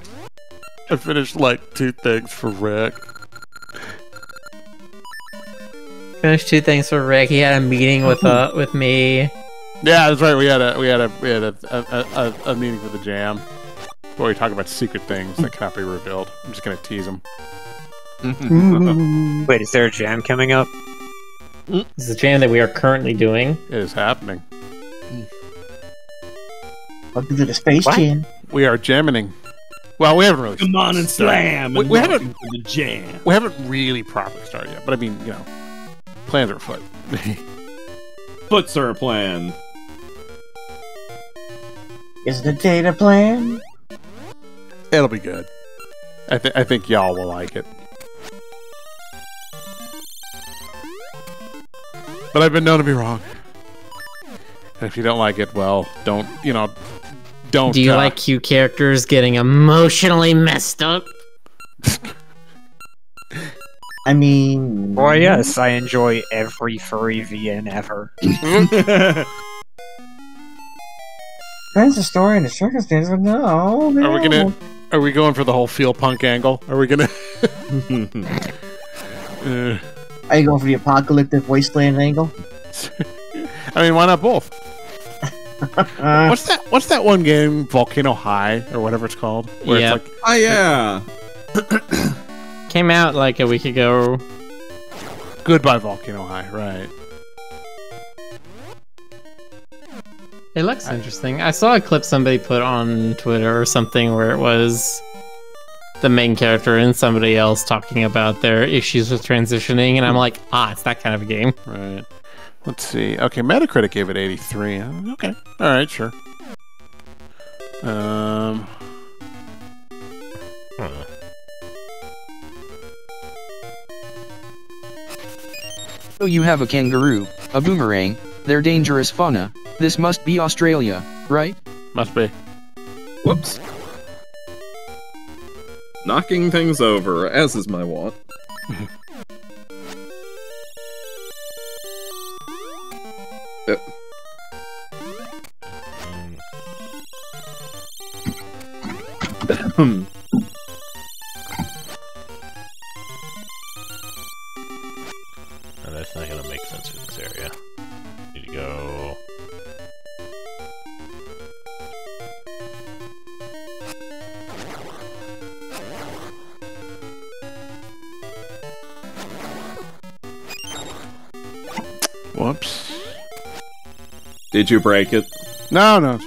I finished like 2 things for Rick.
Finished 2 things for Rick. He had a meeting with me.
Yeah, that's right. We had a meeting for the jam where we talk about secret things that cannot be revealed. I'm just gonna tease him.
Wait, is there a jam coming up?
This is a jam that we are currently doing.
It is happening.
Welcome to the Space Jam.
We are jamming. Well, we haven't really.
Come on and slam!
We haven't.
To the jam.
We haven't really properly started yet, but I mean, you know, plans are afoot.
Foots are a plan.
Is the data plan?
It'll be good. I think y'all will like it. But I've been known to be wrong. And if you don't like it, well, don't. Do
you like cute characters getting emotionally messed up?
I mean...
Boy, yes, I enjoy every furry VN ever.
Depends the story and the circumstances, but no.
Are we going for the whole feel punk angle? Are we gonna...
Are you going for the apocalyptic wasteland angle?
I mean, why not both? What's that one game, Volcano High, or whatever it's called? Where
Yeah.
it's like,
Oh, yeah.
Came out like a week ago.
Goodbye Volcano High, right.
It looks interesting. I saw a clip somebody put on Twitter or something where it was the main character and somebody else talking about their issues with transitioning, and I'm like, it's that kind of a game.
Right. Let's see. Okay, Metacritic gave it 83. Okay. Alright, sure.
So you have a kangaroo, a boomerang, they're dangerous fauna. This must be Australia, right?
Must be.
Whoops. Knocking things over, as is my wont.
No, that's not gonna make sense in this area. Need to go.
Whoops.
Did you break it?
No.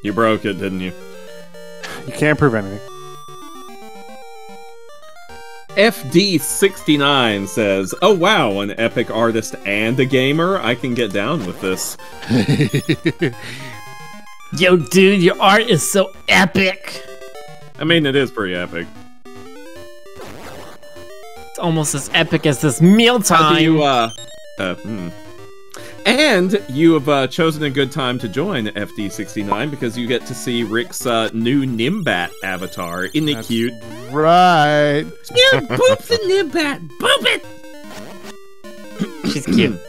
You broke it, didn't you?
You can't prove anything.
FD69 says, "Oh wow, an epic artist and a gamer. I can get down with this."
Yo, dude, your art is so epic.
I mean, it is pretty epic.
It's almost as epic as this mealtime.
How do you, And you have chosen a good time to join FD69 because you get to see Rick's new Nimbat avatar. Isn't it cute?
Right.
Yeah, boop the Nimbat! Boop it!
She's cute.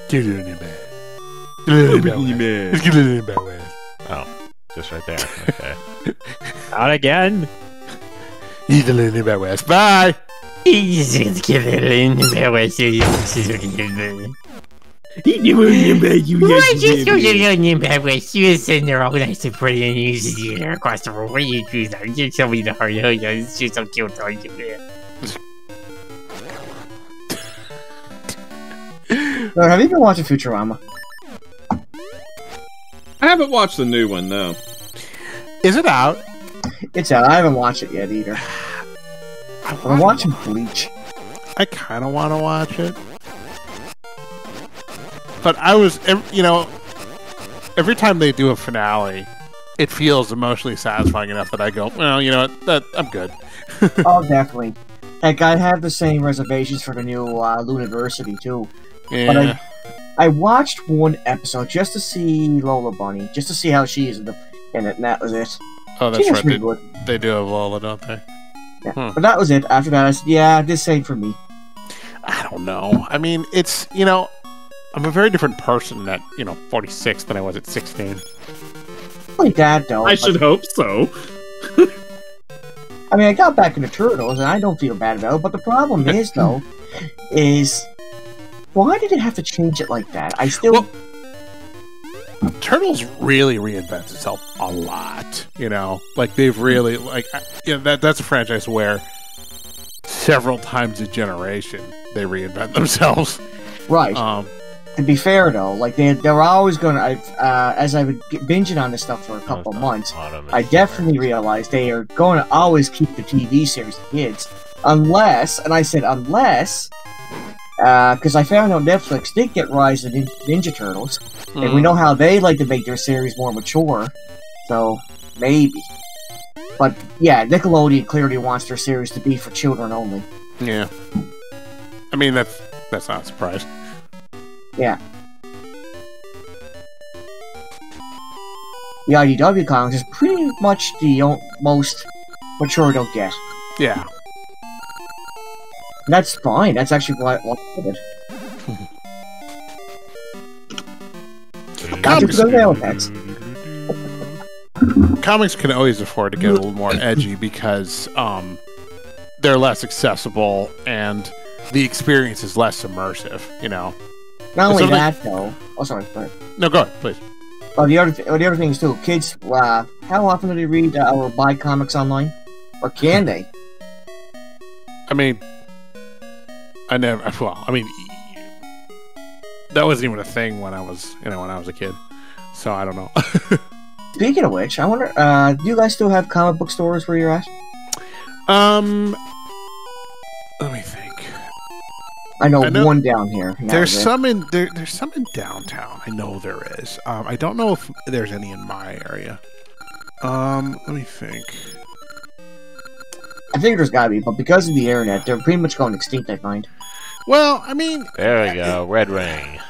Get it in bed. Get it in bed. Let's get it in bed.
Oh, just right there. Okay.
Not again.
Eat the little bit west. Bye.
She was sitting there all nice and pretty, and you just see her across the room. What do you choose? You tell me the heart. She's so cute.
Have you been watching Futurama?
I haven't watched the new one, no.
Is it out?
It's out. I haven't watched it yet either. I'm watching Bleach.
I kind of want to watch it. But I was, you know, every time they do a finale, it feels emotionally satisfying enough that I go, well, you know what, I'm good.
Oh, definitely. Heck, I have the same reservations for the new Luniversity, too.
Yeah.
But I watched one episode just to see Lola Bunny, just to see how she is in it, and that was it.
Oh, that's
She was
right.
pretty good.
They do have Lola, don't they?
Yeah. But that was it. After that, I said, yeah, this ain't for me.
I don't know. I mean, it's, you know, I'm a very different person at, 46 than I was at 16.
Like that, though.
I should hope so.
I mean, I got back into Turtles, and I don't feel bad about it, but the problem is, though, is... Why did it have to change it like that? I still...
Well, Turtles really reinvents itself a lot, you know? Like, they've really, that's a franchise where several times a generation they reinvent themselves.
Right. To be fair, though, like, they're always gonna... as I've been binging on this stuff for a couple months, I definitely realized they are going to always keep the TV series to kids. Unless, and I said unless... because I found out Netflix did get Rise of the Ninja Turtles, and we know how they like to make their series more mature, so maybe. But yeah, Nickelodeon clearly wants their series to be for children only.
Yeah. I mean, that's not a surprise.
Yeah. The IDW comics is pretty much the most mature they'll get.
Yeah.
And that's fine. That's actually what I did.
Comics can always afford to get a little more edgy because they're less accessible and the experience is less immersive, you know.
Not only that, though. Oh, sorry. Go ahead.
No, go ahead, please.
Oh, the other thing is too. Kids, how often do they read or buy comics online, or can they?
I mean, I never. Well, I mean, that wasn't even a thing when I was, when I was a kid. So I don't know.
Speaking of which, I wonder, do you guys still have comic book stores where you're at?
Let me think.
I know one down here.
There's some in there's some in downtown. I know there is. I don't know if there's any in my area. Let me think.
I think there's gotta be, but because of the internet, they're pretty much going extinct, I find.
Well, I mean...
There we go, Red Ring.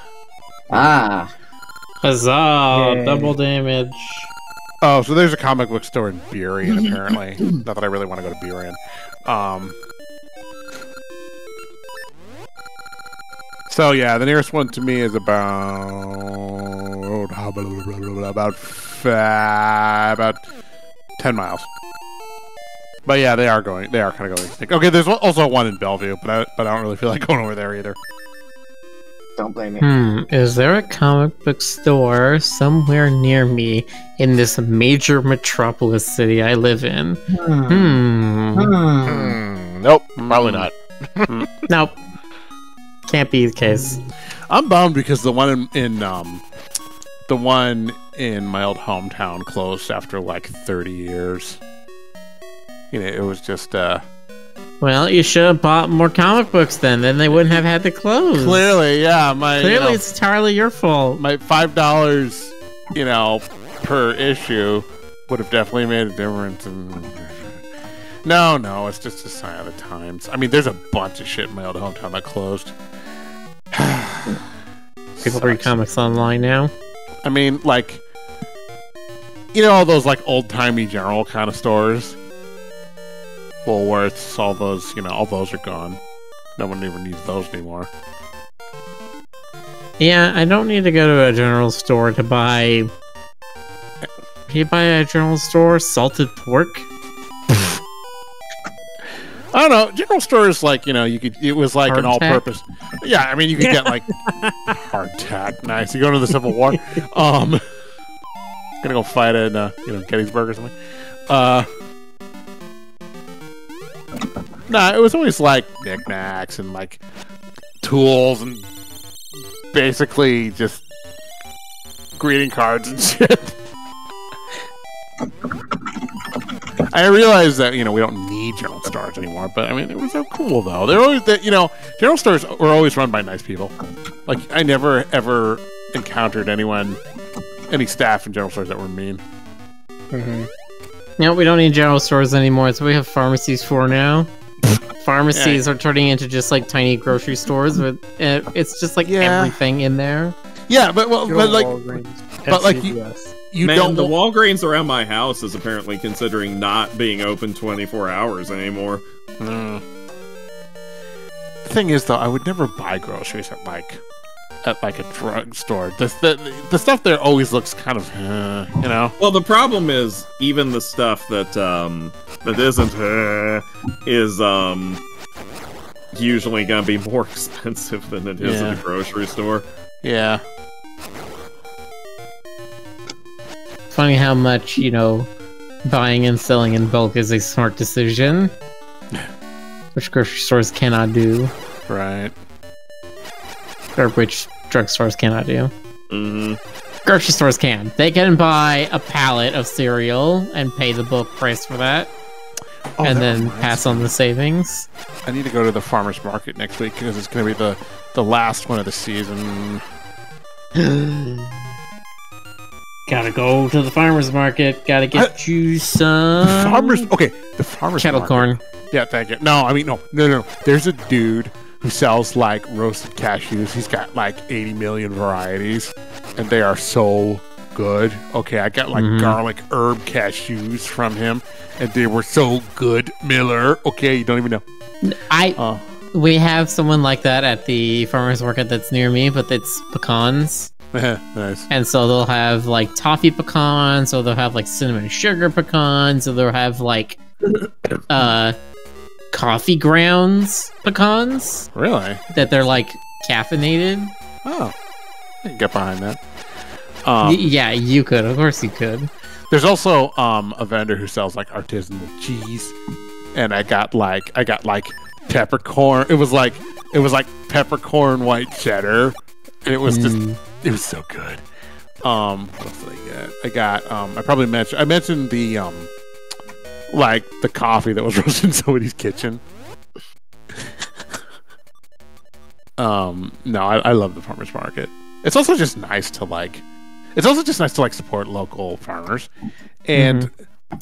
Ah.
Huzzah, double damage.
Oh, so there's a comic book store in Burien, apparently. Not that I really want to go to Burien. So, yeah, the nearest one to me is about 10 miles. But yeah, they are kind of going extinct. Okay, there's also one in Bellevue, but I don't really feel like going over there either.
Don't blame me.
Is there a comic book store somewhere near me in this major metropolis city I live in?
Nope, probably not.
Nope. Can't be the case.
I'm bummed because the one in the one in my old hometown closed after like 30 years. You know, it was just
Well, you should have bought more comic books then they wouldn't have had to close.
clearly, yeah,
Clearly it's entirely your fault.
my $5, you know, per issue would have definitely made a difference. No, it's just a sign of the times. I mean, there's a bunch of shit in my old hometown that closed.
People read comics online now.
I mean, like, you know, all those like old-timey general kind of stores, Woolworths, all those, you know, all those are gone. No one even needs those anymore.
Yeah, I don't need to go to a general store to buy. Can you buy a general store salted pork?
I don't know. General stores, like, you know, you could. It was like an all-purpose. Yeah, I mean, you could get like hardtack. Nice. You go to the Civil War. Gonna go fight in, you know, Gettysburg or something. Nah, it was always like knickknacks and like tools and basically just greeting cards and shit. I realize that, you know, we don't need general stores anymore, but I mean, it was so cool though. They're always, you know, general stores were always run by nice people. Like, I never ever encountered any staff in general stores that were mean.
Mm-hmm. No, we don't need general stores anymore. That's what we have pharmacies for now. Pharmacies are turning into just like tiny grocery stores with it's just like everything in there.
Yeah, but like you
Man,
don't.
the Walgreens around my house is apparently considering not being open 24 hours anymore.
The thing is, though, I would never buy groceries at like a drugstore. The stuff there always looks kind of, you know.
Well, the problem is even the stuff that that isn't is usually gonna be more expensive than it is at a grocery store.
Yeah.
Funny how much, you know, buying and selling in bulk is a smart decision, which grocery stores cannot do.
Right.
Or which drugstores cannot do.
Mm-hmm.
Grocery stores can. They can buy a pallet of cereal and pay the bulk price for that, and then pass on the savings.
I need to go to the farmer's market next week because it's going to be the last one of the season.
Gotta go to the farmer's market. Gotta get you some
the farmer's
kettle
market.
corn.
Yeah, thank you. No, I mean no. There's a dude who sells like roasted cashews. He's got like 80 million varieties, and they are so good. Okay, I got like garlic herb cashews from him, and they were so good, Miller. Okay, you don't even know.
We have someone like that at the farmer's market that's near me, but it's pecans.
Nice.
And so they'll have like toffee pecans, or they'll have like cinnamon sugar pecans, or they'll have like coffee grounds pecans.
Really?
That they're like caffeinated.
Oh, I can get behind that.
Yeah, you could. Of course you could.
There's also a vendor who sells like artisanal cheese, and I got like peppercorn. It was like peppercorn white cheddar, and it was just it was so good. What else did I get? I got I mentioned the like the coffee that was roasted in somebody's kitchen. No, I love the farmer's market. It's also just nice to like support local farmers. And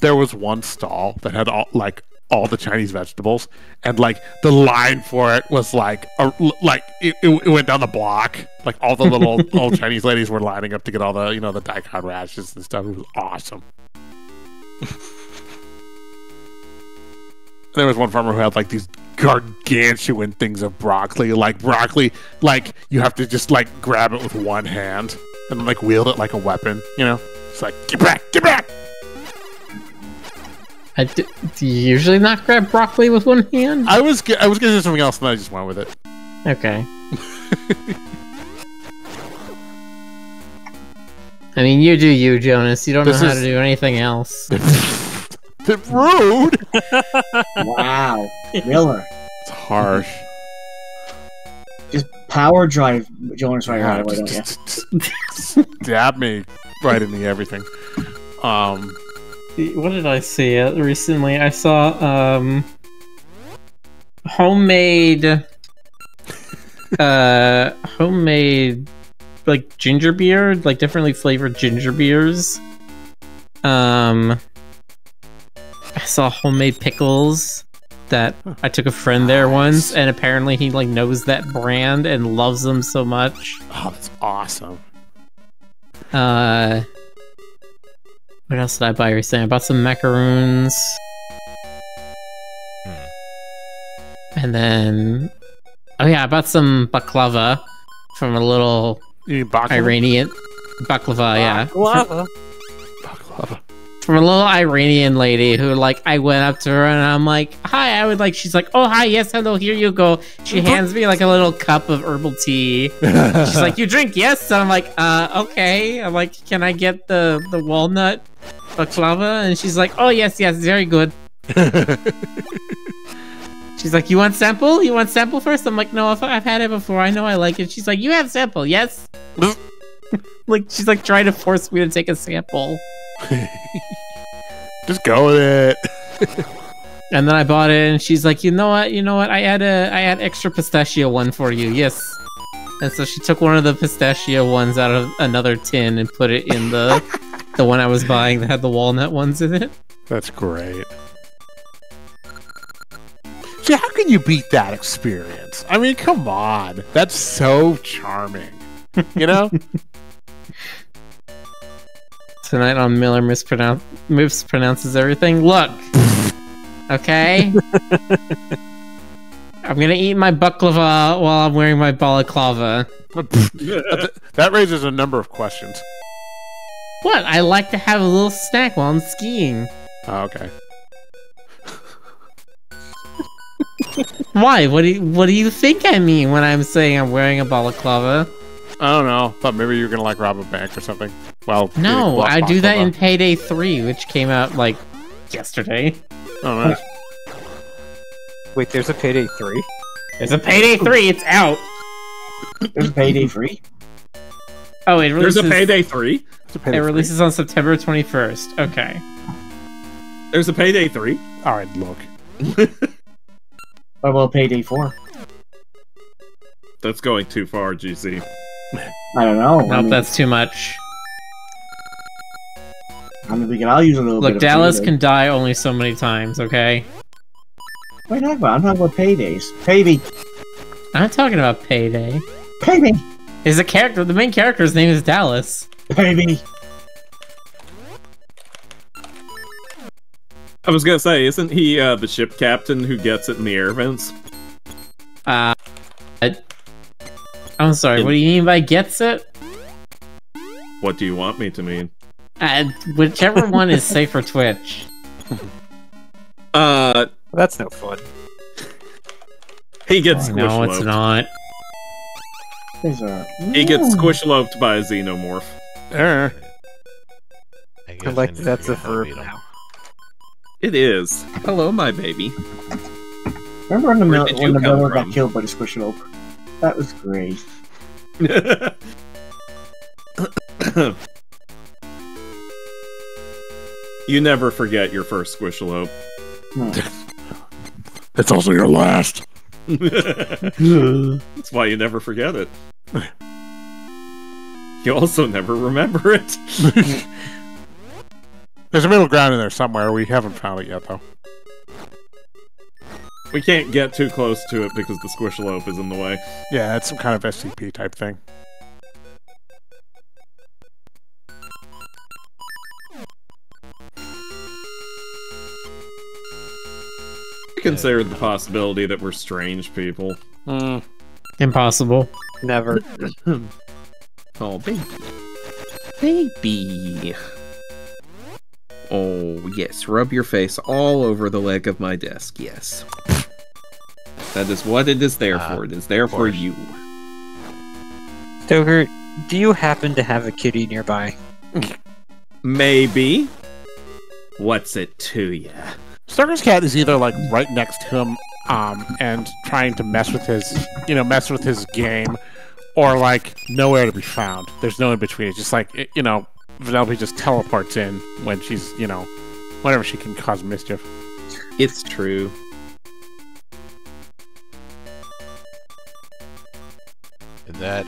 there was one stall that had all the Chinese vegetables, and like the line for it was like it went down the block. Like all the little old Chinese ladies were lining up to get all the the daikon radishes and stuff. It was awesome. There was one farmer who had like these gargantuan things of broccoli. Like you have to just like grab it with one hand and like wield it like a weapon. It's like get back.
Do you usually not grab broccoli with one hand?
I was gonna do something else, and I just went with it.
Okay. I mean, you do you, Jonas. You don't know how to do anything else.
Rude.
Wow, Miller.
It's harsh.
Just power drive Jonas right
Yeah,
away, don't you?
just dab me right in the everything.
What did I see recently? I saw homemade homemade like ginger beer, like differently flavored ginger beers. I saw homemade pickles that I took a friend there once, and apparently he like knows that brand and loves them so much.
Oh, that's awesome.
What else did I buy recently? I bought some macaroons. And then... Oh yeah, I bought some baklava from a little
You mean baklava?
Iranian... Baklava, yeah.
Lava.
Baklava.
From a little Iranian lady who, like, I went up to her and I'm like, hi, I would like... She's like, oh, hi, yes, hello, here you go. She hands me, like, a little cup of herbal tea. She's like, you drink, yes? And I'm like, okay. I'm like, can I get the walnut baklava? And she's like, oh, yes, very good. She's like, you want sample? You want sample first? I'm like, no, I've had it before. I know I like it. She's like, you have sample, yes? Like, she's like trying to force me to take a sample.
Just go with it.
And then I bought it, and she's like, you know what? I add extra pistachio one for you, yes. And so she took one of the pistachio ones out of another tin and put it in the one I was buying that had the walnut ones in it.
That's great. See, how can you beat that experience? I mean, come on. That's so charming. You know?
Tonight on Miller mispronounces everything. Look! Okay? I'm gonna eat my baklava while I'm wearing my balaclava.
That raises a number of questions.
What? I like to have a little snack while I'm skiing.
Oh, okay.
Why? What do you think I mean when I'm saying I'm wearing a balaclava?
I don't know. Thought maybe you were gonna like rob a bank or something. Well,
No, I do that in Payday 3, which came out like yesterday.
Oh, nice.
Wait, there's a Payday 3?
There's a Payday 3, it's out!
There's Payday 3?
Oh, it releases,
There's a Payday 3?
it releases on September 21st. Okay.
There's a Payday 3?
Alright, look.
What about Payday 4?
That's going too far, GC.
I don't know.
Nope, that's too much.
I mean, we can all use a little bit
Look,
of
Dallas
Payday.
can die only so many times, okay?
What are you talking about? I'm talking about Paydays. Payday.
I'm not talking about Payday.
Payday.
Is the character, the main character's name is Dallas.
Payday.
I was gonna say, isn't he the ship captain who gets it in the air vents?
I'm sorry, what do you mean by gets it?
What do you want me to mean?
Whichever one is safe for Twitch.
That's no fun.
He gets squish
No, it's not.
He gets squish-loped by a xenomorph.
There.
I like that's a verb now.
It is. Hello, my baby.
Remember when the
Where did you
when the
come
miller
from?
got killed by the Squishalope? That was great.
You never forget your first squishalope.
It's also your last.
That's why you never forget it. You also never remember it.
There's a middle ground in there somewhere. We haven't found it yet, though.
We can't get too close to it because the squishalope is in the way.
Yeah, it's some kind of SCP type thing.
I considered the possibility that we're strange people.
Impossible.
Never.
Oh, baby. Baby. Oh, yes. Rub your face all over the leg of my desk, yes. That is what it is there for. It is there for you.
Stoker, do you happen to have a kitty nearby?
Maybe. What's it to ya?
Starker's cat is either like right next to him and trying to mess with his game, or like nowhere to be found. There's no in between. It's just like Vanellope just teleports in when she's whenever she can cause mischief.
It's true.
Did that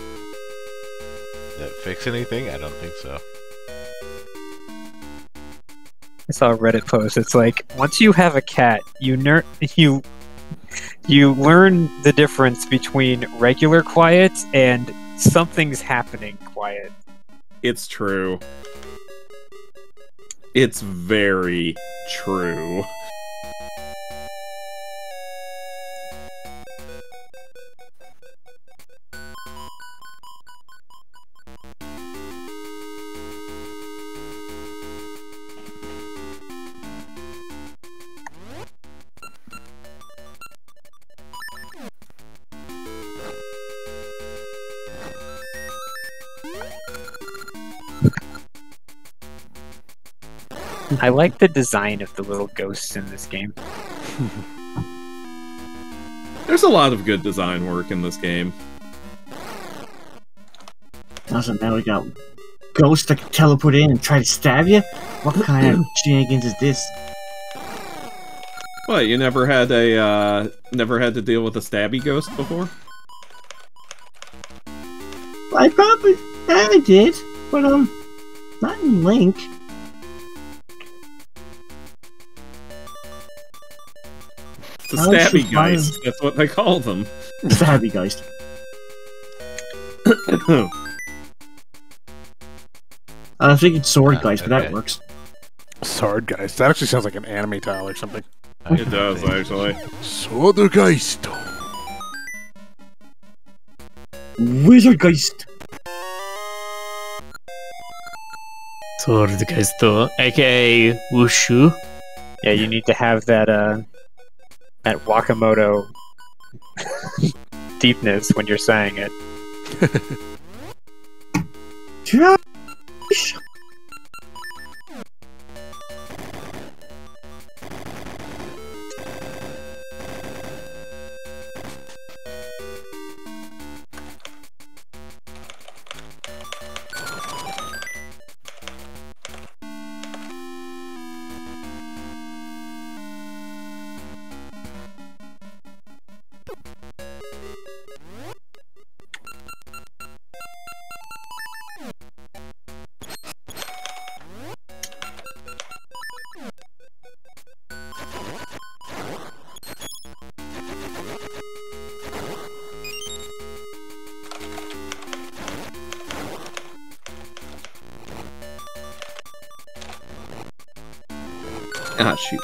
fix anything? I don't think so.
I saw a Reddit post. It's like, once you have a cat, you learn the difference between regular quiet and something's happening quiet.
It's true. It's very true.
I like the design of the little ghosts in this game.
There's a lot of good design work in this game.
Doesn't matter, we got ghosts that can teleport in and try to stab you? What kind of shenanigans is this?
What, you never had to deal with a stabby ghost before?
I did, but not in Link.
The stabby geist, that's what they call them.
Stabby geist. I was thinking sword geist, but that works.
Sword geist. That actually sounds like an anime title or something.
It does, actually.
Sword geist.
Wizard geist.
Sword geist, aka Wushu.
Yeah, you need to have that Wakamoto deepness when you're saying it.
Ah, shoot.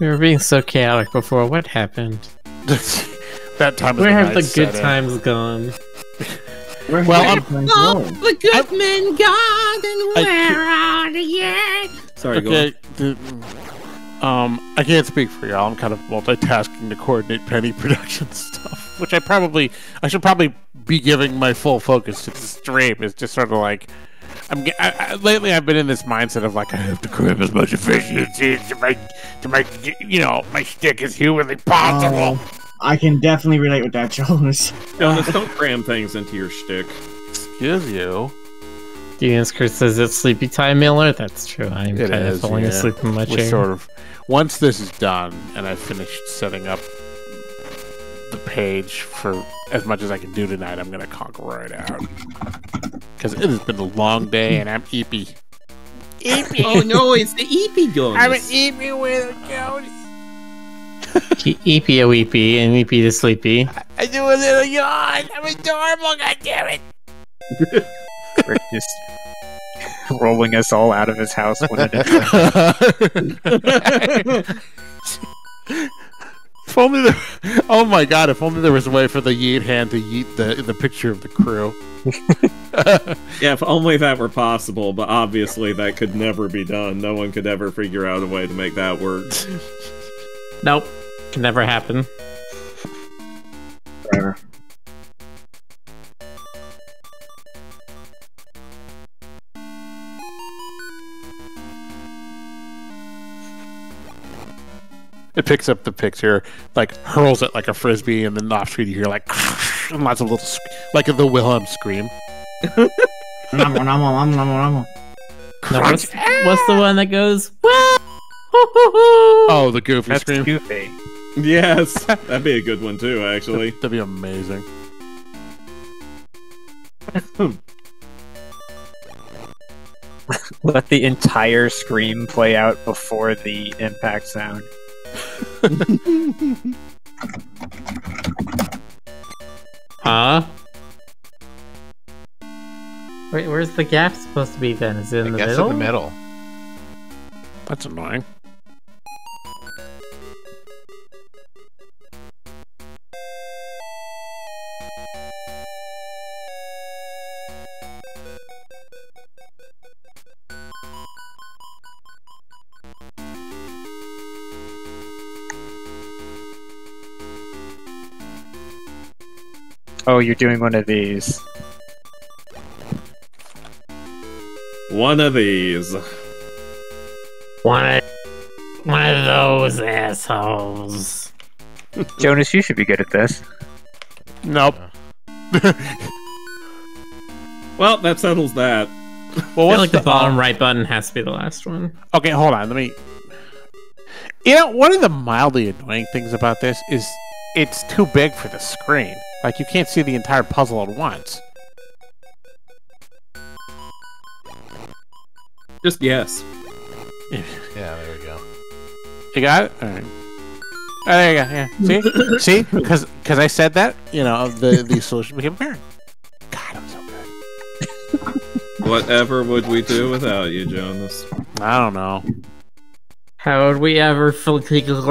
We were being so chaotic before. What happened?
That time of
Where
the
have
night
the
set
good
in.
times gone?
The
good men gone, and where are they yet?
Sorry, go on.
Okay. I can't speak for y'all. I'm kind of multitasking to coordinate Penny production stuff, which I should probably be giving my full focus to the stream. It's just sort of like lately I've been in this mindset of like I have to cram as much efficiency to make my stick as humanly possible.
I can definitely relate with that, Jonas.
Jonas, don't cram things into your shtick.
Excuse you.
Chris says it's sleepy time, Miller. That's true. I'm
It
kind of
is,
falling
yeah.
asleep in my
We're
chair.
sort of once this is done and I've finished setting up the page for as much as I can do tonight, I'm gonna conk right out because it has been a long day and I'm eepy.
Oh no, it's the EP Jonas.
I'm an eepy with a Jonas.
Eepy a weepy and weepy to sleepy.
I do a little yawn. I'm adorable. God damn it.
Rick just rolling us all out of his house one at a time.
If only there, oh my god! If only there was a way for the yeet hand to yeet the picture of the crew.
Yeah, if only that were possible, but obviously that could never be done. No one could ever figure out a way to make that work.
Nope. Can never happen.
Forever.
It picks up the picture, like hurls it like a frisbee, and then off screen you hear like and lots of little, like the Wilhelm scream.
Nom, nom, nom, nom, nom, nom.
No, what's the one that goes?
Oh, the Goofy
That's
scream.
Goofy.
Yes, that'd be a good one too, actually.
That'd be amazing.
Let the entire scream play out before the impact sound.
Huh? Wait, where's the gap supposed to be then? Is it in the
I guess
middle?
in the middle.
That's annoying.
Oh, you're doing one of these.
One of these.
One of those assholes.
Jonas, you should be good at this.
Nope.
Well, that settles that.
Well,
I feel
what's
like the bottom right button has to be the last one.
Okay, hold on. Let me. You know, one of the mildly annoying things about this is it's too big for the screen. Like, you can't see the entire puzzle at once.
Just yes.
Yeah, there we go.
You got it? Alright. Oh, there you go, yeah. See? See? Because I said that, you know, the solution became apparent. God, I'm so good.
Whatever would we do without you, Jonas?
I don't know.
How would we ever fill characters?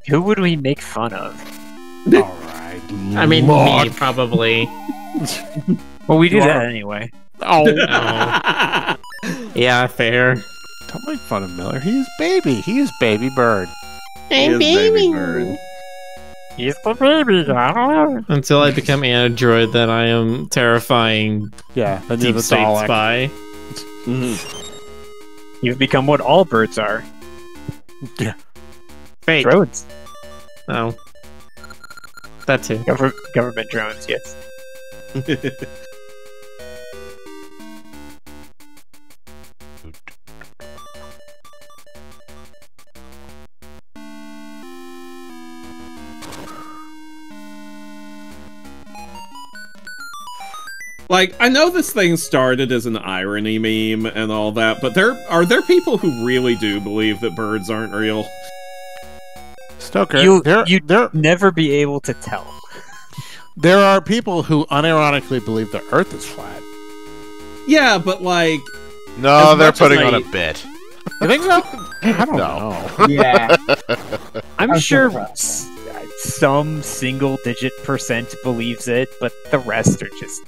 Who would we make fun of?
Alright.
I mean, me, probably.
Well, we do that anyway.
Oh.
Yeah, fair.
Don't make fun of Miller. He's baby. He's baby bird.
He is baby bird.
He's the baby. I don't know.
Until I become android, then I am terrifying
Yeah, then you're
deep
the
state
Dalek.
spy.
You've become what all birds are.
Yeah.
Fake.
Drones.
Oh. That too.
Government drones, yes.
Like, I know this thing started as an irony meme and all that, but are there people who really do believe that birds aren't real?
Stoker,
You'd never be able to tell.
there are people who unironically believe the Earth is flat.
Yeah, but like...
No,
As
they're
much as
putting
I-
on a bit.
You think so? I don't know.
Yeah.
I'm
I'm
sure
surprised.
some single-digit % believes it, but the rest are just...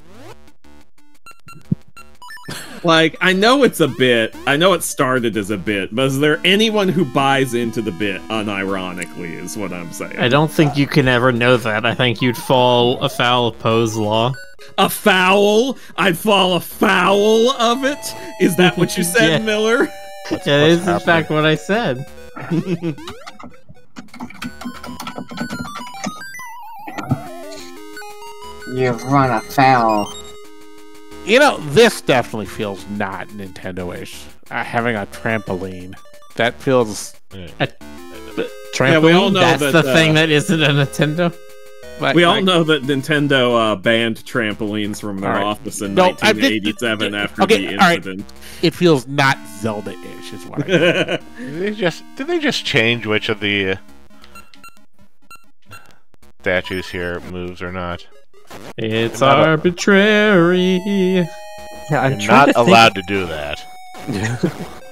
Like, I know it's a bit. I know it started as a bit, but is there anyone who buys into the bit unironically, is what I'm saying.
I don't think you can ever know that. I think you'd fall afoul of Poe's law.
Afoul? I'd fall afoul of it? Is that what you said,
Yeah.
Miller?
It is in fact what I said.
You've run afoul.
You know, this definitely feels not Nintendo-ish. Having a trampoline. That feels...
Trampoline,
we all know
that's
that,
the thing that isn't a Nintendo.
Like,
We all know that Nintendo banned trampolines from their
Alright.
office in
No,
1987 after
okay,
the
alright.
incident.
It feels not Zelda-ish, is what I mean.
Did they just change which of the statues here moves or not?
It's
You're not
arbitrary.
Yeah, I'm
You're
trying
not
to think
allowed to do that.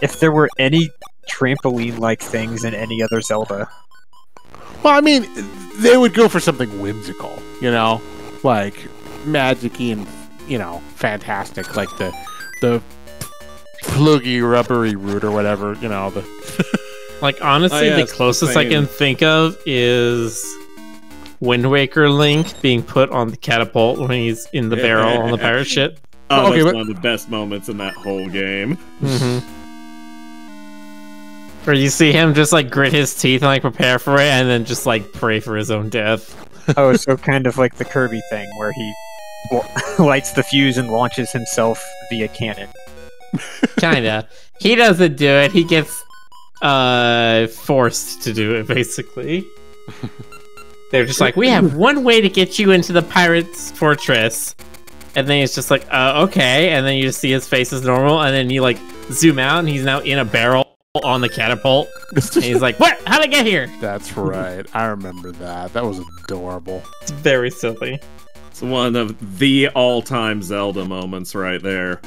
if there were any trampoline-like things in any other Zelda.
Well, I mean, they would go for something whimsical, you know, like magic-y and, you know, fantastic, like the pluggy rubbery root or whatever, you know.
Like, honestly,
Oh, yeah,
the
it's
closest I can think of is Wind Waker Link being put on the catapult when he's in the barrel on the pirate ship.
Oh,
Okay,
that's
but-
one of the best moments in that whole game.
Where you see him just like grit his teeth and like prepare for it, and then just like pray for his own death.
Oh, so kind of like the Kirby thing, where he lights the fuse and launches himself via cannon.
Kinda. He doesn't do it. He gets forced to do it, basically. They're just like, we have one way to get you into the pirate's fortress. And then he's just like, okay. And then you just see his face is normal. And then you like zoom out and he's now in a barrel on the catapult. And he's like, what? How'd I get here?
That's right. I remember that. That was adorable.
It's very silly.
It's one of the all-time Zelda moments right there.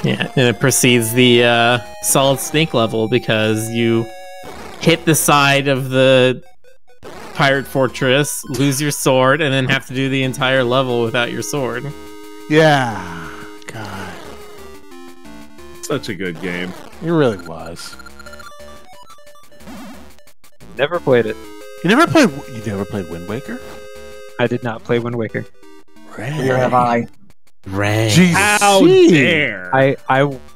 Yeah, and it precedes the Solid Snake level because you hit the side of the pirate fortress, lose your sword, and then have to do the entire level without your sword.
Yeah. God.
Such a good game.
It really was.
Never played it.
You never played Wind Waker?
I did not play Wind Waker.
Neither have I.
Right.
Jesus.
How dare!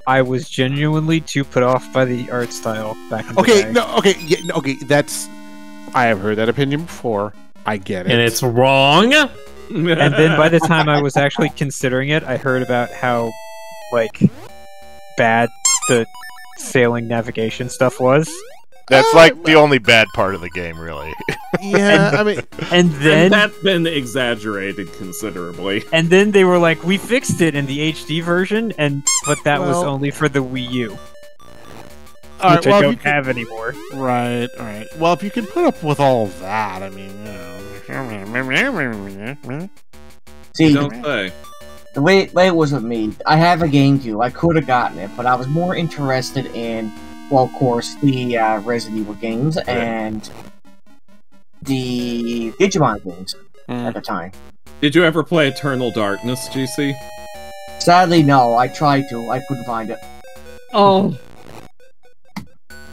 I was genuinely too put off by the art style back in the day.
Okay, that's... I have heard that opinion before. I get it.
And it's wrong.
And then by the time I was actually considering it, I heard about how, like, bad the sailing navigation stuff was.
That's like the only bad part of the game, really.
Yeah, I mean...
And then
And that's been exaggerated considerably.
and then they were like, we fixed it in the HD version, but that was
Well-
only for the Wii U,
All
which
right, well,
I
if
don't
you can-
have anymore.
Right, right. Well, if you can put up with all of that, I mean, you know...
See,
Don't say.
the way it was with me, I have a GameCube. I could have gotten it, but I was more interested in, well, of course, the Resident Evil games and the Digimon games at the time.
Did you ever play Eternal Darkness, GC?
Sadly, no. I tried to. I couldn't find it.
Oh.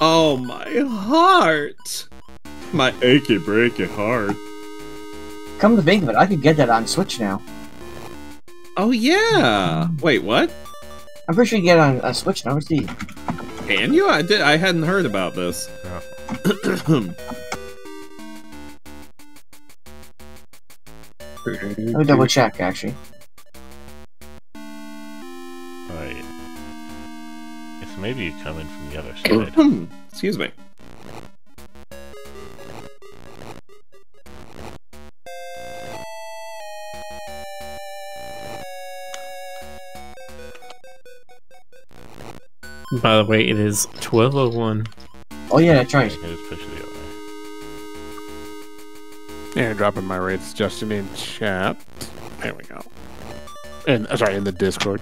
Oh, my heart. My achy breaky heart.
Come to think of it, I could get that on Switch now.
Oh, yeah. Wait, what?
I'm pretty sure you can get it on Switch now. Let's see.
Can you? I hadn't heard about this.
Let me double check, actually.
Right. Guess maybe you come in from the other side.
Excuse me.
By the way, it is 12:01.
Oh yeah, that's right.
I just push it the other way.
Yeah, dropping my rates, Justin, in chat. There we go. And sorry, in the Discord.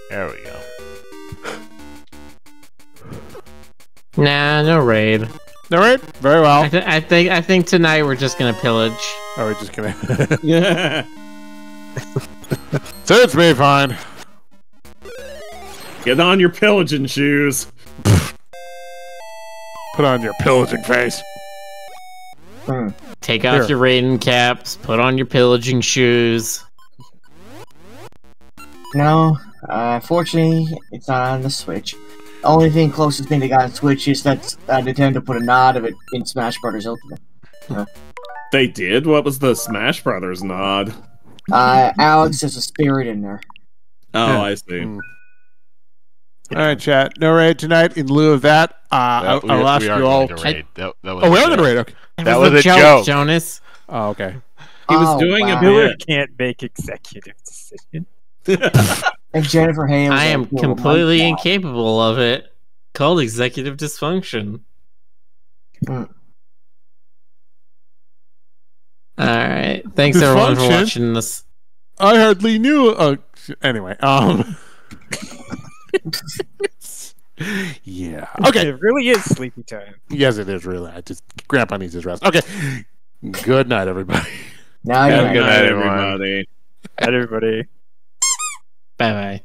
There we go.
Nah, no raid.
All right, very well.
I think tonight we're just gonna pillage.
Are we just gonna?
Yeah.
Suits me fine.
Get on your pillaging shoes.
Put on your pillaging face.
Take off
Here.
your raiding caps. Put on your pillaging shoes.
No, unfortunately, it's not on the Switch. The only closest thing they got on Switch is that Nintendo put a nod of it in Smash Bros. Ultimate.
They did? What was the Smash Brothers nod?
Alex has a spirit in there.
Oh,
Yeah.
I see.
All right, chat. No raid tonight. In lieu of that, I'll ask
we are
you all.
going to raid. That was
Oh, we
a
are going to
joke.
raid. Okay.
That was a
joke,
joke.
Jonas.
Oh, okay.
He was
Oh,
doing
wow.
a
Miller
bit.
can't make executive decisions.
And Jennifer Hay was
I am
like, "Yo,
completely
my God."
incapable of it. Called executive dysfunction.
Mm.
Alright. Thanks everyone for
Dysfunction?
watching this.
I hardly knew. Anyway, yeah. Okay.
It really is sleepy time.
Yes, it is really. Grandpa needs his rest. Okay. Good night, everybody.
Now
Have
you
a good night, everyone.
everybody.
Everybody.
Bye bye.